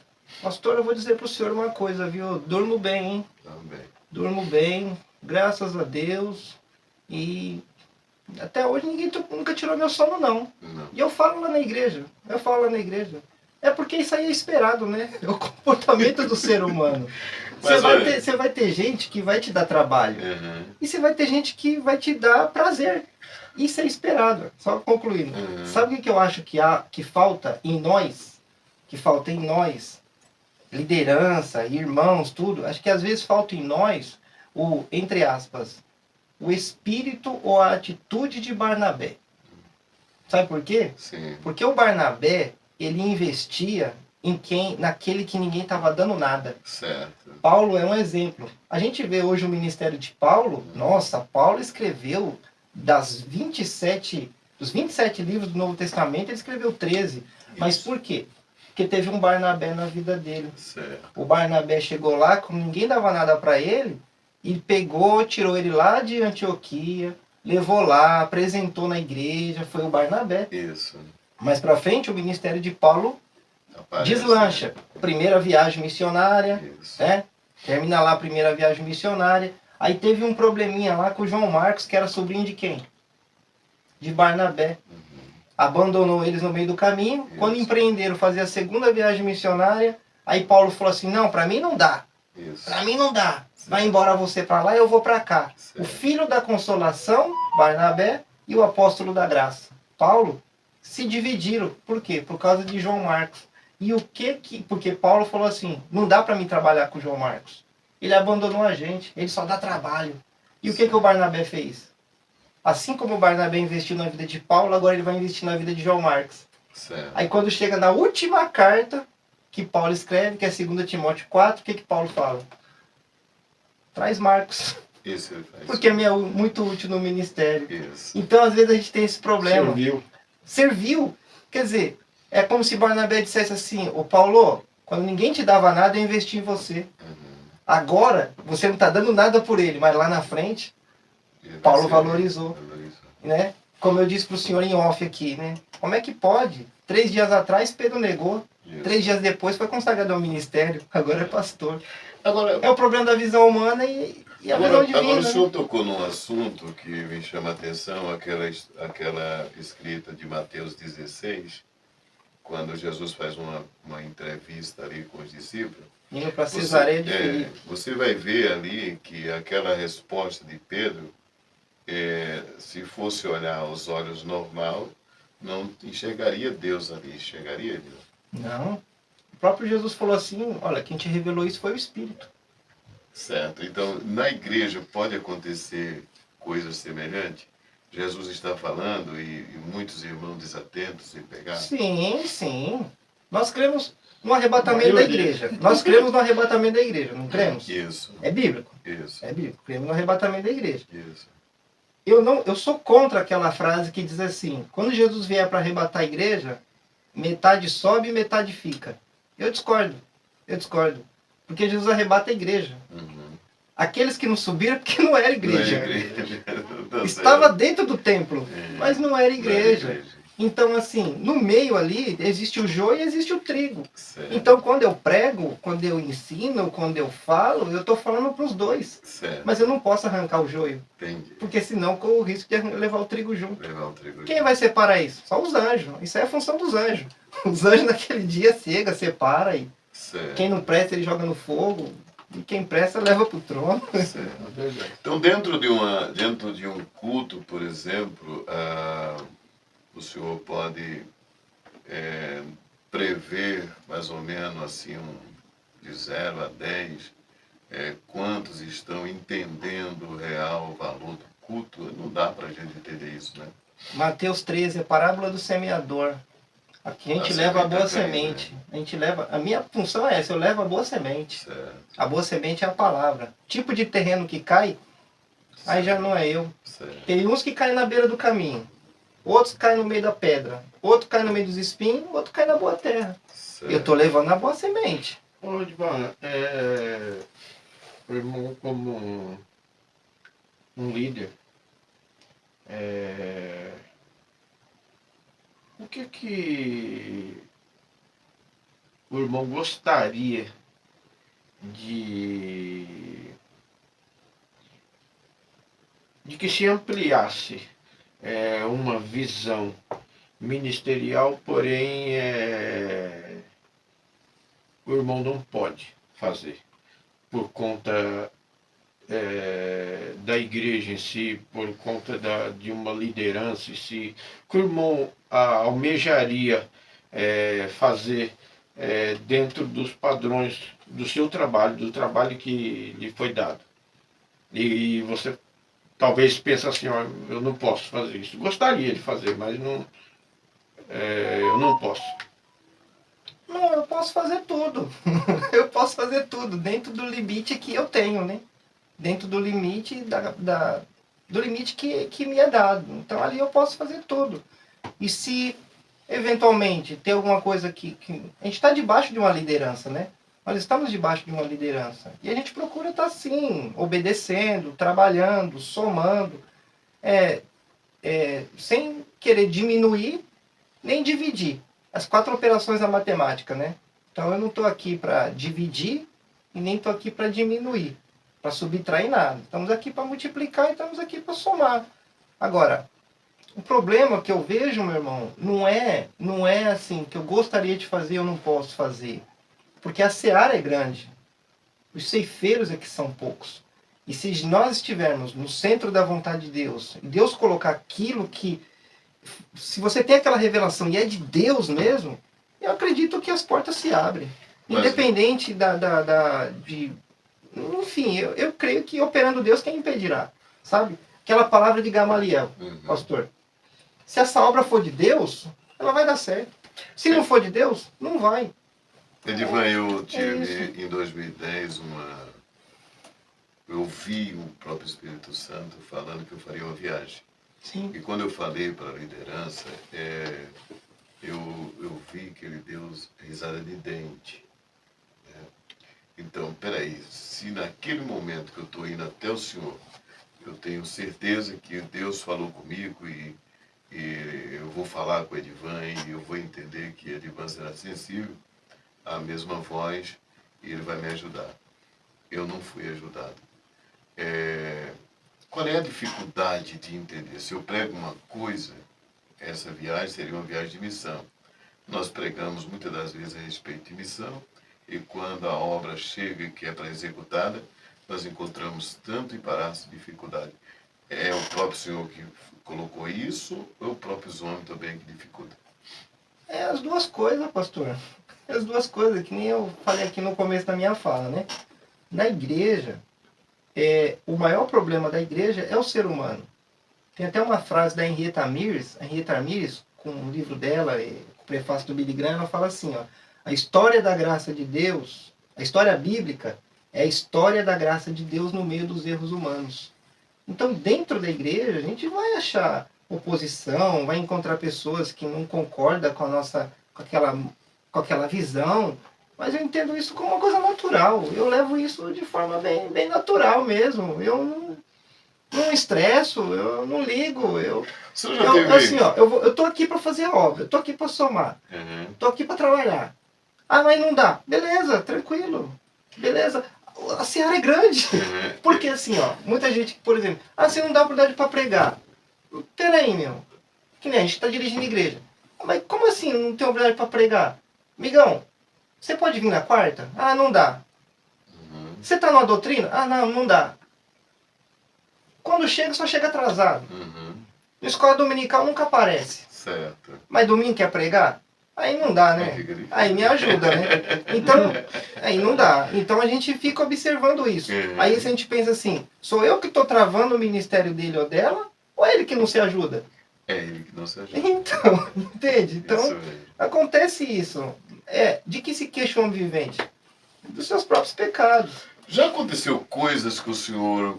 Speaker 2: Pastor, eu vou dizer para o senhor uma coisa, viu? Eu durmo bem, hein?
Speaker 1: Também.
Speaker 2: Durmo bem, graças a Deus. E até hoje ninguém nunca tirou meu sono, não. E eu falo lá na igreja. É porque isso aí é esperado, né? É o comportamento do ser humano. Você vai ter gente que vai te dar trabalho.
Speaker 1: Uhum.
Speaker 2: E você vai ter gente que vai te dar prazer. Isso é esperado. Só concluindo.
Speaker 1: Uhum.
Speaker 2: Sabe o que eu acho que falta em nós? Que falta em nós? Liderança, irmãos, tudo. Acho que às vezes falta em nós o, entre aspas, o espírito ou a atitude de Barnabé. Sabe por quê?
Speaker 1: Sim.
Speaker 2: Porque o Barnabé, ele investia naquele que ninguém estava dando nada.
Speaker 1: Certo.
Speaker 2: Paulo é um exemplo. A gente vê hoje o ministério de Paulo. Nossa, Paulo escreveu dos 27 livros do Novo Testamento, ele escreveu 13. Isso. Mas por quê? Porque teve um Barnabé na vida dele.
Speaker 1: Certo.
Speaker 2: O Barnabé chegou lá, como ninguém dava nada para ele, e pegou, tirou ele lá de Antioquia, levou lá, apresentou na igreja, foi o Barnabé.
Speaker 1: Isso.
Speaker 2: Mais para frente, o ministério de Paulo deslancha. Primeira viagem missionária, né? Termina lá a primeira viagem missionária. Aí teve um probleminha lá com o João Marcos, que era sobrinho de quem? De Barnabé. Abandonou eles no meio do caminho. Isso. Quando empreenderam fazer a segunda viagem missionária, aí Paulo falou assim, não, para mim não dá. Para mim não dá. Certo. Vai embora você para lá e eu vou para cá. Certo. O filho da consolação, Barnabé, e o apóstolo da graça, Paulo, se dividiram. Por quê? Por causa de João Marcos. E o que porque Paulo falou assim, não dá para mim trabalhar com João Marcos. Ele abandonou a gente, ele só dá trabalho. E o que o Barnabé fez? Assim como o Barnabé investiu na vida de Paulo, agora ele vai investir na vida de João Marcos.
Speaker 1: Certo.
Speaker 2: Aí quando chega na última carta que Paulo escreve, que é 2 Timóteo 4, o que Paulo fala? Traz Marcos.
Speaker 1: Isso ele faz.
Speaker 2: Porque é muito útil no ministério.
Speaker 1: Isso.
Speaker 2: Então às vezes a gente tem esse problema.
Speaker 3: Serviu.
Speaker 2: Quer dizer, é como se Barnabé dissesse assim, ô Paulo, quando ninguém te dava nada, eu investi em você. Agora, você não está dando nada por ele, mas lá na frente, Paulo valorizou. Né? Como eu disse para o senhor em off aqui, né? Como é que pode? 3 dias atrás, Pedro negou. Isso. 3 dias depois foi consagrado ao ministério. Agora é pastor.
Speaker 1: Agora,
Speaker 2: é o problema da visão humana e a visão divina.
Speaker 1: Agora o senhor tocou num assunto que me chama a atenção, aquela escrita de Mateus 16, quando Jesus faz uma entrevista ali com os discípulos.
Speaker 2: Indo para Cesareia de Filipe.
Speaker 1: Você vai ver ali que aquela resposta de Pedro, se fosse olhar aos olhos normal, não enxergaria Deus ali, enxergaria Deus.
Speaker 2: Não. O próprio Jesus falou assim, olha, quem te revelou isso foi o Espírito.
Speaker 1: Certo. Então, na igreja pode acontecer coisas semelhantes. Jesus está falando e muitos irmãos desatentos em pegar?
Speaker 2: Sim, sim. Nós cremos no arrebatamento da
Speaker 3: Maioria.
Speaker 2: igreja. Nós cremos no arrebatamento da igreja, não cremos?
Speaker 1: Isso,
Speaker 2: É bíblico.
Speaker 1: isso,
Speaker 2: É bíblico. Cremos no arrebatamento da igreja.
Speaker 1: isso.
Speaker 2: Eu sou contra aquela frase que diz assim: quando Jesus vier para arrebatar a igreja, metade sobe e metade fica. Eu discordo. Eu discordo. Porque Jesus arrebata a igreja.
Speaker 1: Uhum.
Speaker 2: Aqueles que não subiram, porque não era igreja.
Speaker 1: Não é igreja. Tá
Speaker 2: Estava
Speaker 1: certo.
Speaker 2: dentro do templo,
Speaker 1: É.
Speaker 2: mas não era
Speaker 1: Não é
Speaker 2: igreja. Então, assim, no meio ali existe o joio e existe o trigo.
Speaker 1: Certo.
Speaker 2: Então, quando eu prego, quando eu ensino, quando eu falo, eu estou falando para os dois.
Speaker 1: Certo.
Speaker 2: Mas eu não posso arrancar o joio,
Speaker 1: Entendi.
Speaker 2: porque senão corro o risco de levar o trigo junto.
Speaker 1: Levar o trigo.
Speaker 2: Quem vai separar isso? Só os anjos. Isso é a função dos anjos. Os anjos naquele dia chega, separa e
Speaker 1: Certo.
Speaker 2: quem não presta ele joga no fogo e quem presta leva para o trono.
Speaker 1: Certo.
Speaker 3: É verdade.
Speaker 1: Então, dentro de um culto, por exemplo, o senhor pode prever mais ou menos assim de 0 a 10 quantos estão entendendo o real valor do culto? Não dá para a gente entender isso, né?
Speaker 2: Mateus 13, a parábola do semeador. Aqui a gente
Speaker 1: A
Speaker 2: leva a
Speaker 1: semente
Speaker 2: boa
Speaker 1: tá caindo,
Speaker 2: semente. A gente leva. A minha função é essa, eu levo a boa semente.
Speaker 1: Certo.
Speaker 2: A boa semente é a palavra. Tipo de terreno que cai, aí já não é eu.
Speaker 1: Certo.
Speaker 2: Tem uns que caem na beira do caminho, outros caem no meio da pedra, outro cai no meio dos espinhos, outro cai na boa terra.
Speaker 1: Certo.
Speaker 2: Eu estou levando a boa semente.
Speaker 3: Ô, Edvan, o irmão como um líder, o que o irmão gostaria de que se ampliasse uma visão ministerial, porém o irmão não pode fazer por conta da igreja em si, por conta de uma liderança em si, que o irmão almejaria fazer dentro dos padrões do seu trabalho, do trabalho que lhe foi dado. E você talvez pense assim, ó, eu não posso fazer isso. Gostaria de fazer, mas não, eu não posso.
Speaker 2: Não, eu posso fazer tudo. Eu posso fazer tudo dentro do limite que eu tenho, né? Dentro do limite do limite que me é dado. Então ali eu posso fazer tudo. E se eventualmente tem alguma coisa que a gente está debaixo de uma liderança, né? Nós estamos debaixo de uma liderança. E a gente procura estar sim, obedecendo, trabalhando, somando, sem querer diminuir nem dividir. As 4 operações da matemática, né? Então eu não estou aqui para dividir e nem estou aqui para diminuir, para subtrair nada. Estamos aqui para multiplicar e estamos aqui para somar. Agora, o problema que eu vejo, meu irmão, não é assim, que eu gostaria de fazer e eu não posso fazer. Porque a seara é grande. Os ceifeiros é que são poucos. E se nós estivermos no centro da vontade de Deus, e Deus colocar aquilo que... Se você tem aquela revelação e é de Deus mesmo, eu acredito que as portas se abrem. Independente enfim, eu creio que operando Deus, quem impedirá? Sabe? Aquela palavra de Gamaliel, pastor. Se essa obra for de Deus, ela vai dar certo. Se não for de Deus, não vai.
Speaker 1: Edivan, eu tive em 2010 eu vi o próprio Espírito Santo falando que eu faria uma viagem.
Speaker 2: Sim.
Speaker 1: E quando eu falei para a liderança, eu vi que ele deu risada de dente. Né? Então, peraí, se naquele momento que eu estou indo até o Senhor, eu tenho certeza que Deus falou comigo e eu vou falar com o Edivan e eu vou entender que Edivan será sensível à mesma voz e ele vai me ajudar. Eu não fui ajudado. Qual é a dificuldade de entender? Se eu prego uma coisa, essa viagem seria uma viagem de missão. Nós pregamos muitas das vezes a respeito de missão e quando a obra chega que é para executada, nós encontramos tanto embaraço e dificuldade. É o próprio Senhor que colocou isso ou o próprio homem também que dificulta?
Speaker 2: É as duas coisas, pastor. É as duas coisas, que nem eu falei aqui no começo da minha fala, né? Na igreja, o maior problema da igreja é o ser humano. Tem até uma frase da Henrietta Mears, com um livro dela, com o prefácio do Billy Graham, ela fala assim, ó, a história da graça de Deus, a história bíblica é a história da graça de Deus no meio dos erros humanos. Então, dentro da igreja, a gente vai achar oposição, vai encontrar pessoas que não concordam com a nossa, com aquela visão, mas eu entendo isso como uma coisa natural. Eu levo isso de forma bem natural mesmo. Eu não estresso, eu não ligo.
Speaker 1: Você já teve...
Speaker 2: Assim, ó, eu tô aqui para fazer obra, eu tô aqui para somar, tô aqui para trabalhar. Ah, mas não dá. Beleza, tranquilo. Beleza. A seara é grande. Porque assim, ó, muita gente, por exemplo, você não dá oportunidade para pregar. Peraí, meu. Que nem a gente tá dirigindo a igreja. Mas como assim não tem oportunidade para pregar? Migão, você pode vir na quarta? Ah, não dá. Você tá numa doutrina? Ah, não dá. Quando chega, só chega atrasado. Na escola dominical nunca aparece.
Speaker 1: Certo.
Speaker 2: Mas domingo quer pregar? Aí não dá, né? Aí me ajuda, né? Então, aí não dá. Então a gente fica observando isso. Aí se a gente pensa assim, sou eu que estou travando o ministério dele ou dela, ou é ele que não se ajuda?
Speaker 1: É ele que não se ajuda.
Speaker 2: Então, entende? Então,
Speaker 1: Isso mesmo.
Speaker 2: acontece isso. De que se queixa o homem vivente? Dos seus próprios pecados.
Speaker 1: Já aconteceu coisas que o senhor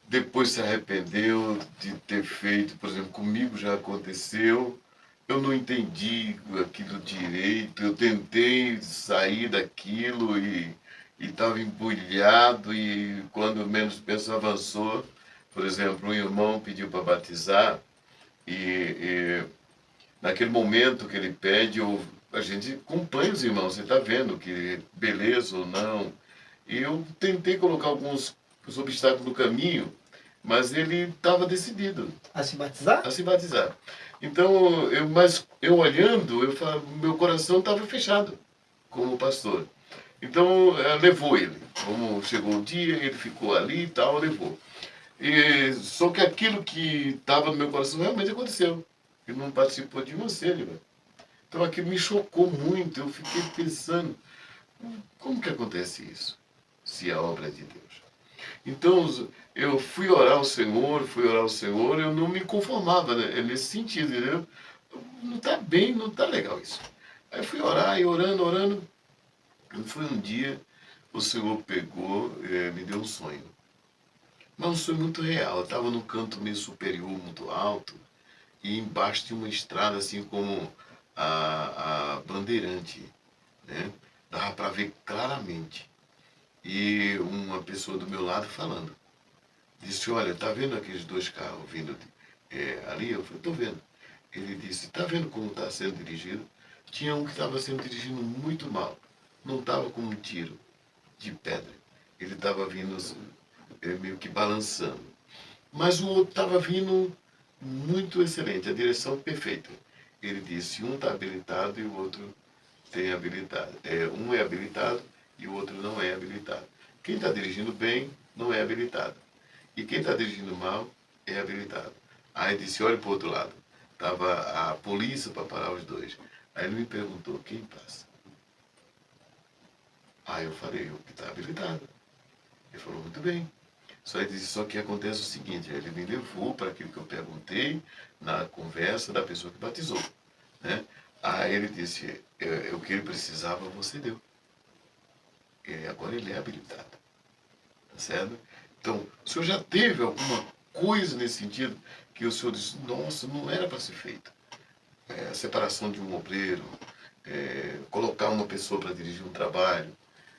Speaker 1: depois se arrependeu de ter feito? Por exemplo, comigo já aconteceu. Eu não entendi aquilo direito, eu tentei sair daquilo e estava embulhado e quando menos penso avançou. Por exemplo, um irmão pediu para batizar e naquele momento que ele pede, a gente acompanha os irmãos, você está vendo que beleza ou não. E eu tentei colocar alguns obstáculos no caminho, mas ele estava decidido
Speaker 2: A se batizar?
Speaker 1: a se batizar. Então, mas eu olhando, meu coração estava fechado como pastor. Então, levou ele. Como chegou o dia, ele ficou ali e tal, levou. Só que aquilo que estava no meu coração realmente aconteceu. Ele não participou de uma célula. Então, aquilo me chocou muito. Eu fiquei pensando, como que acontece isso? Se é obra de Deus. Então, eu fui orar ao Senhor, eu não me conformava, né, nesse sentido, entendeu? Não está bem, não está legal isso. Aí fui orar, e orando. E foi um dia, o Senhor pegou, me deu um sonho. Mas um sonho muito real. Eu estava num canto meio superior, muito alto, e embaixo tinha uma estrada, assim como a Bandeirante, né? Dava para ver claramente. E uma pessoa do meu lado falando. Disse, olha, tá vendo aqueles dois carros vindo ali? Eu falei, estou vendo. Ele disse, está vendo como está sendo dirigido? Tinha um que estava sendo dirigido muito mal. Não estava com um tiro de pedra. Ele estava vindo meio que balançando. Mas o outro estava vindo muito excelente, a direção perfeita. Ele disse, um está habilitado e o outro tem habilitado. Um é habilitado e o outro não é habilitado. Quem está dirigindo bem não é habilitado. E quem está dirigindo mal é habilitado. Aí ele disse, olha para o outro lado. Estava a polícia para parar os dois. Aí ele me perguntou, quem passa? Aí eu falei, o que está habilitado. Ele falou, muito bem. Só ele disse, só que acontece o seguinte, ele me levou para aquilo que eu perguntei na conversa da pessoa que batizou. Né? Aí ele disse, o que ele precisava você deu. Agora ele é habilitado. Tá certo? Então, o senhor já teve alguma coisa nesse sentido que o senhor disse, nossa, não era para ser feito? A separação de um obreiro, colocar uma pessoa para dirigir um trabalho.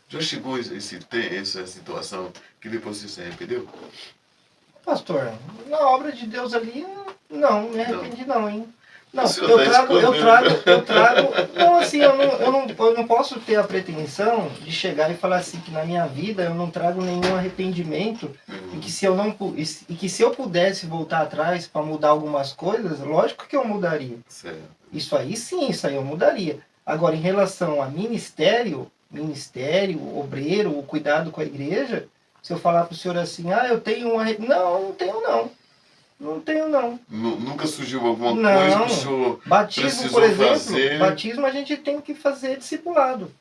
Speaker 1: Já chegou essa situação que depois você se arrependeu?
Speaker 2: Pastor, na obra de Deus ali, não me arrependi não, hein? Não,
Speaker 1: O senhor
Speaker 2: eu
Speaker 1: tá
Speaker 2: trago. Não, assim, eu não posso ter a pretensão de chegar e falar assim que na minha vida eu não trago nenhum arrependimento e que se eu pudesse voltar atrás para mudar algumas coisas, lógico que eu mudaria.
Speaker 1: Certo.
Speaker 2: Isso aí sim, isso aí eu mudaria. Agora, em relação a ministério, obreiro, o cuidado com a igreja, se eu falar para o senhor assim, eu tenho não tenho não. Não tenho, não.
Speaker 1: Nunca surgiu alguma coisa que o senhor
Speaker 2: batismo, por
Speaker 1: precisou
Speaker 2: exemplo,
Speaker 1: fazer?
Speaker 2: batismo a gente tem que fazer discipulado.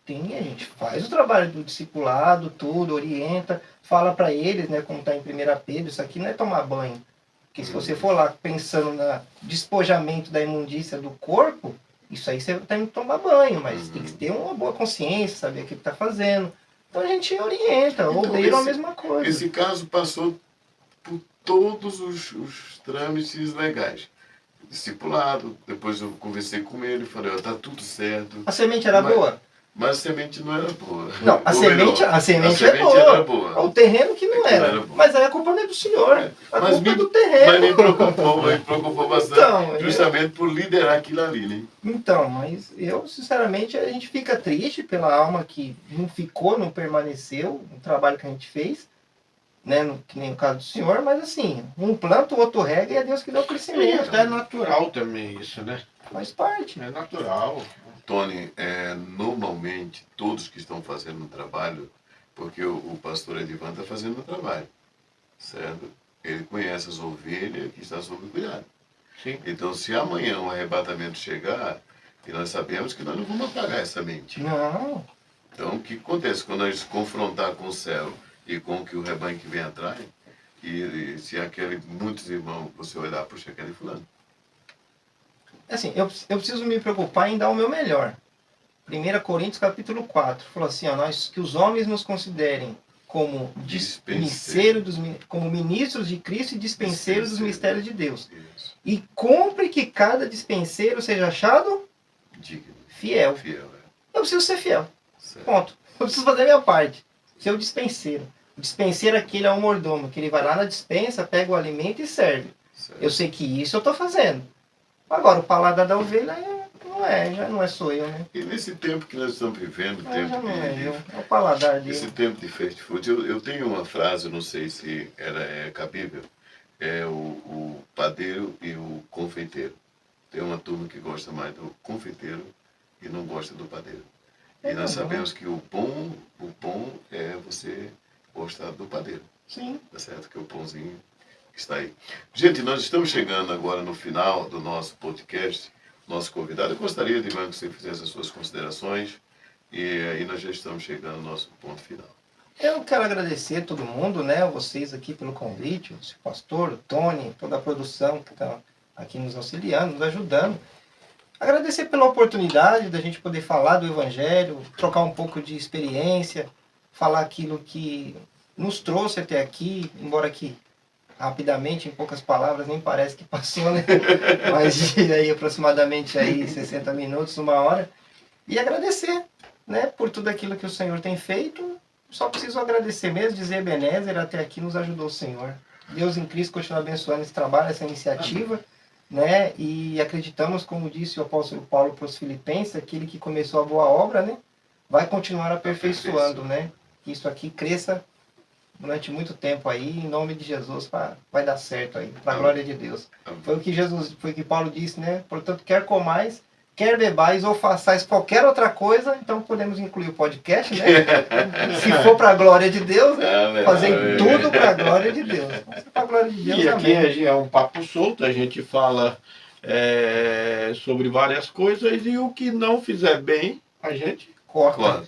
Speaker 2: A gente faz o trabalho do discipulado, tudo, orienta, fala para eles, né, como está em 1 Pedro, isso aqui não é tomar banho. Porque se você for lá pensando no despojamento da imundícia do corpo, isso aí você tem que tomar banho, mas tem que ter uma boa consciência, saber o que está fazendo. Então a gente orienta,
Speaker 1: Então,
Speaker 2: obreiro é a mesma coisa.
Speaker 1: Esse caso passou por todos os trâmites legais. Discipulado, depois eu conversei com ele, falei, ó, tá tudo certo.
Speaker 2: A semente era boa?
Speaker 1: Mas a semente não era boa.
Speaker 2: Não, a semente é boa.
Speaker 1: Era boa.
Speaker 2: O terreno que não era.
Speaker 1: Bom.
Speaker 2: Mas aí a culpa não é do senhor. A culpa é do terreno.
Speaker 1: Mas me preocupou bastante.
Speaker 2: Então,
Speaker 1: justamente por liderar aquilo ali, né?
Speaker 2: Então, mas eu, sinceramente, a gente fica triste pela alma que não ficou, não permaneceu, o trabalho que a gente fez, né? Que nem o caso do senhor, mas assim, um planta, o outro rega e é Deus que dá o
Speaker 3: E
Speaker 2: crescimento.
Speaker 3: até é natural também isso, né?
Speaker 2: Faz parte.
Speaker 3: É natural.
Speaker 1: Tony, normalmente todos que estão fazendo um trabalho, porque o pastor Edivan está fazendo um trabalho, certo? Ele conhece as ovelhas que está sob cuidado.
Speaker 3: Sim.
Speaker 1: Então, se amanhã um arrebatamento chegar, e nós sabemos que nós não vamos apagar essa mente.
Speaker 2: Não.
Speaker 1: Então, o que acontece quando nós confrontar com o céu e com o que o rebanho que vem atrás, e se muitos irmãos, você olhar, puxa, aquele fulano.
Speaker 2: Assim, eu preciso me preocupar em dar o meu melhor. 1 Coríntios capítulo 4, falou assim, ó, que os homens nos considerem como como ministros de Cristo e dispenseiros dos mistérios de Deus.
Speaker 1: Isso.
Speaker 2: E cumpre que cada dispenseiro seja achado
Speaker 1: Digno.
Speaker 2: fiel. Eu preciso ser fiel.
Speaker 1: Certo.
Speaker 2: Ponto. Eu preciso fazer a minha parte. Ser o dispenseiro. O dispenseiro aquele é um mordomo, que ele vai lá na dispensa, pega o alimento e serve.
Speaker 1: Certo.
Speaker 2: Eu sei que isso eu estou fazendo. Agora, o paladar da ovelha já não é só eu, né?
Speaker 1: E nesse tempo que nós estamos vivendo,
Speaker 2: Já não é eu, é o paladar dele.
Speaker 1: esse tempo de fast food, eu tenho uma frase, eu não sei se ela é cabível, é o padeiro e o confeiteiro. Tem uma turma que gosta mais do confeiteiro e não gosta do padeiro. E nós sabemos que o bom é você gostar do padeiro.
Speaker 2: Sim.
Speaker 1: Tá certo? Que é o pãozinho que está aí. Gente, nós estamos chegando agora no final do nosso podcast. Nosso convidado, eu gostaria de que você fizesse as suas considerações e aí nós já estamos chegando ao nosso ponto final.
Speaker 2: Eu quero agradecer a todo mundo, né? Vocês aqui pelo convite, o pastor, o Tony, toda a produção que está aqui nos auxiliando, nos ajudando. Agradecer pela oportunidade da gente poder falar do Evangelho, trocar um pouco de experiência, falar aquilo que nos trouxe até aqui, embora que rapidamente, em poucas palavras, nem parece que passou, né? Mas aí aproximadamente aí 60 minutos, 1 hora. E agradecer, né, por tudo aquilo que o Senhor tem feito. Só preciso agradecer mesmo, dizer Ebenezer, até aqui nos ajudou o Senhor. Deus em Cristo continua abençoando esse trabalho, essa iniciativa, né? E acreditamos, como disse o apóstolo Paulo para os Filipenses, aquele que começou a boa obra, né, vai continuar aperfeiçoando, né? Que isso aqui cresça durante muito tempo aí, em nome de Jesus, vai dar certo aí, para a glória de Deus. Foi o que Paulo disse, né? Portanto, quer comais, quer bebais ou façais qualquer outra coisa, então podemos incluir o podcast, né? Se for para a glória de Deus, né? Fazer tudo para a glória de Deus. Para a glória de Deus,
Speaker 3: E aqui
Speaker 2: amém.
Speaker 3: é um papo solto, a gente fala sobre várias coisas e o que não fizer bem, a gente
Speaker 2: Corta.
Speaker 1: Corta.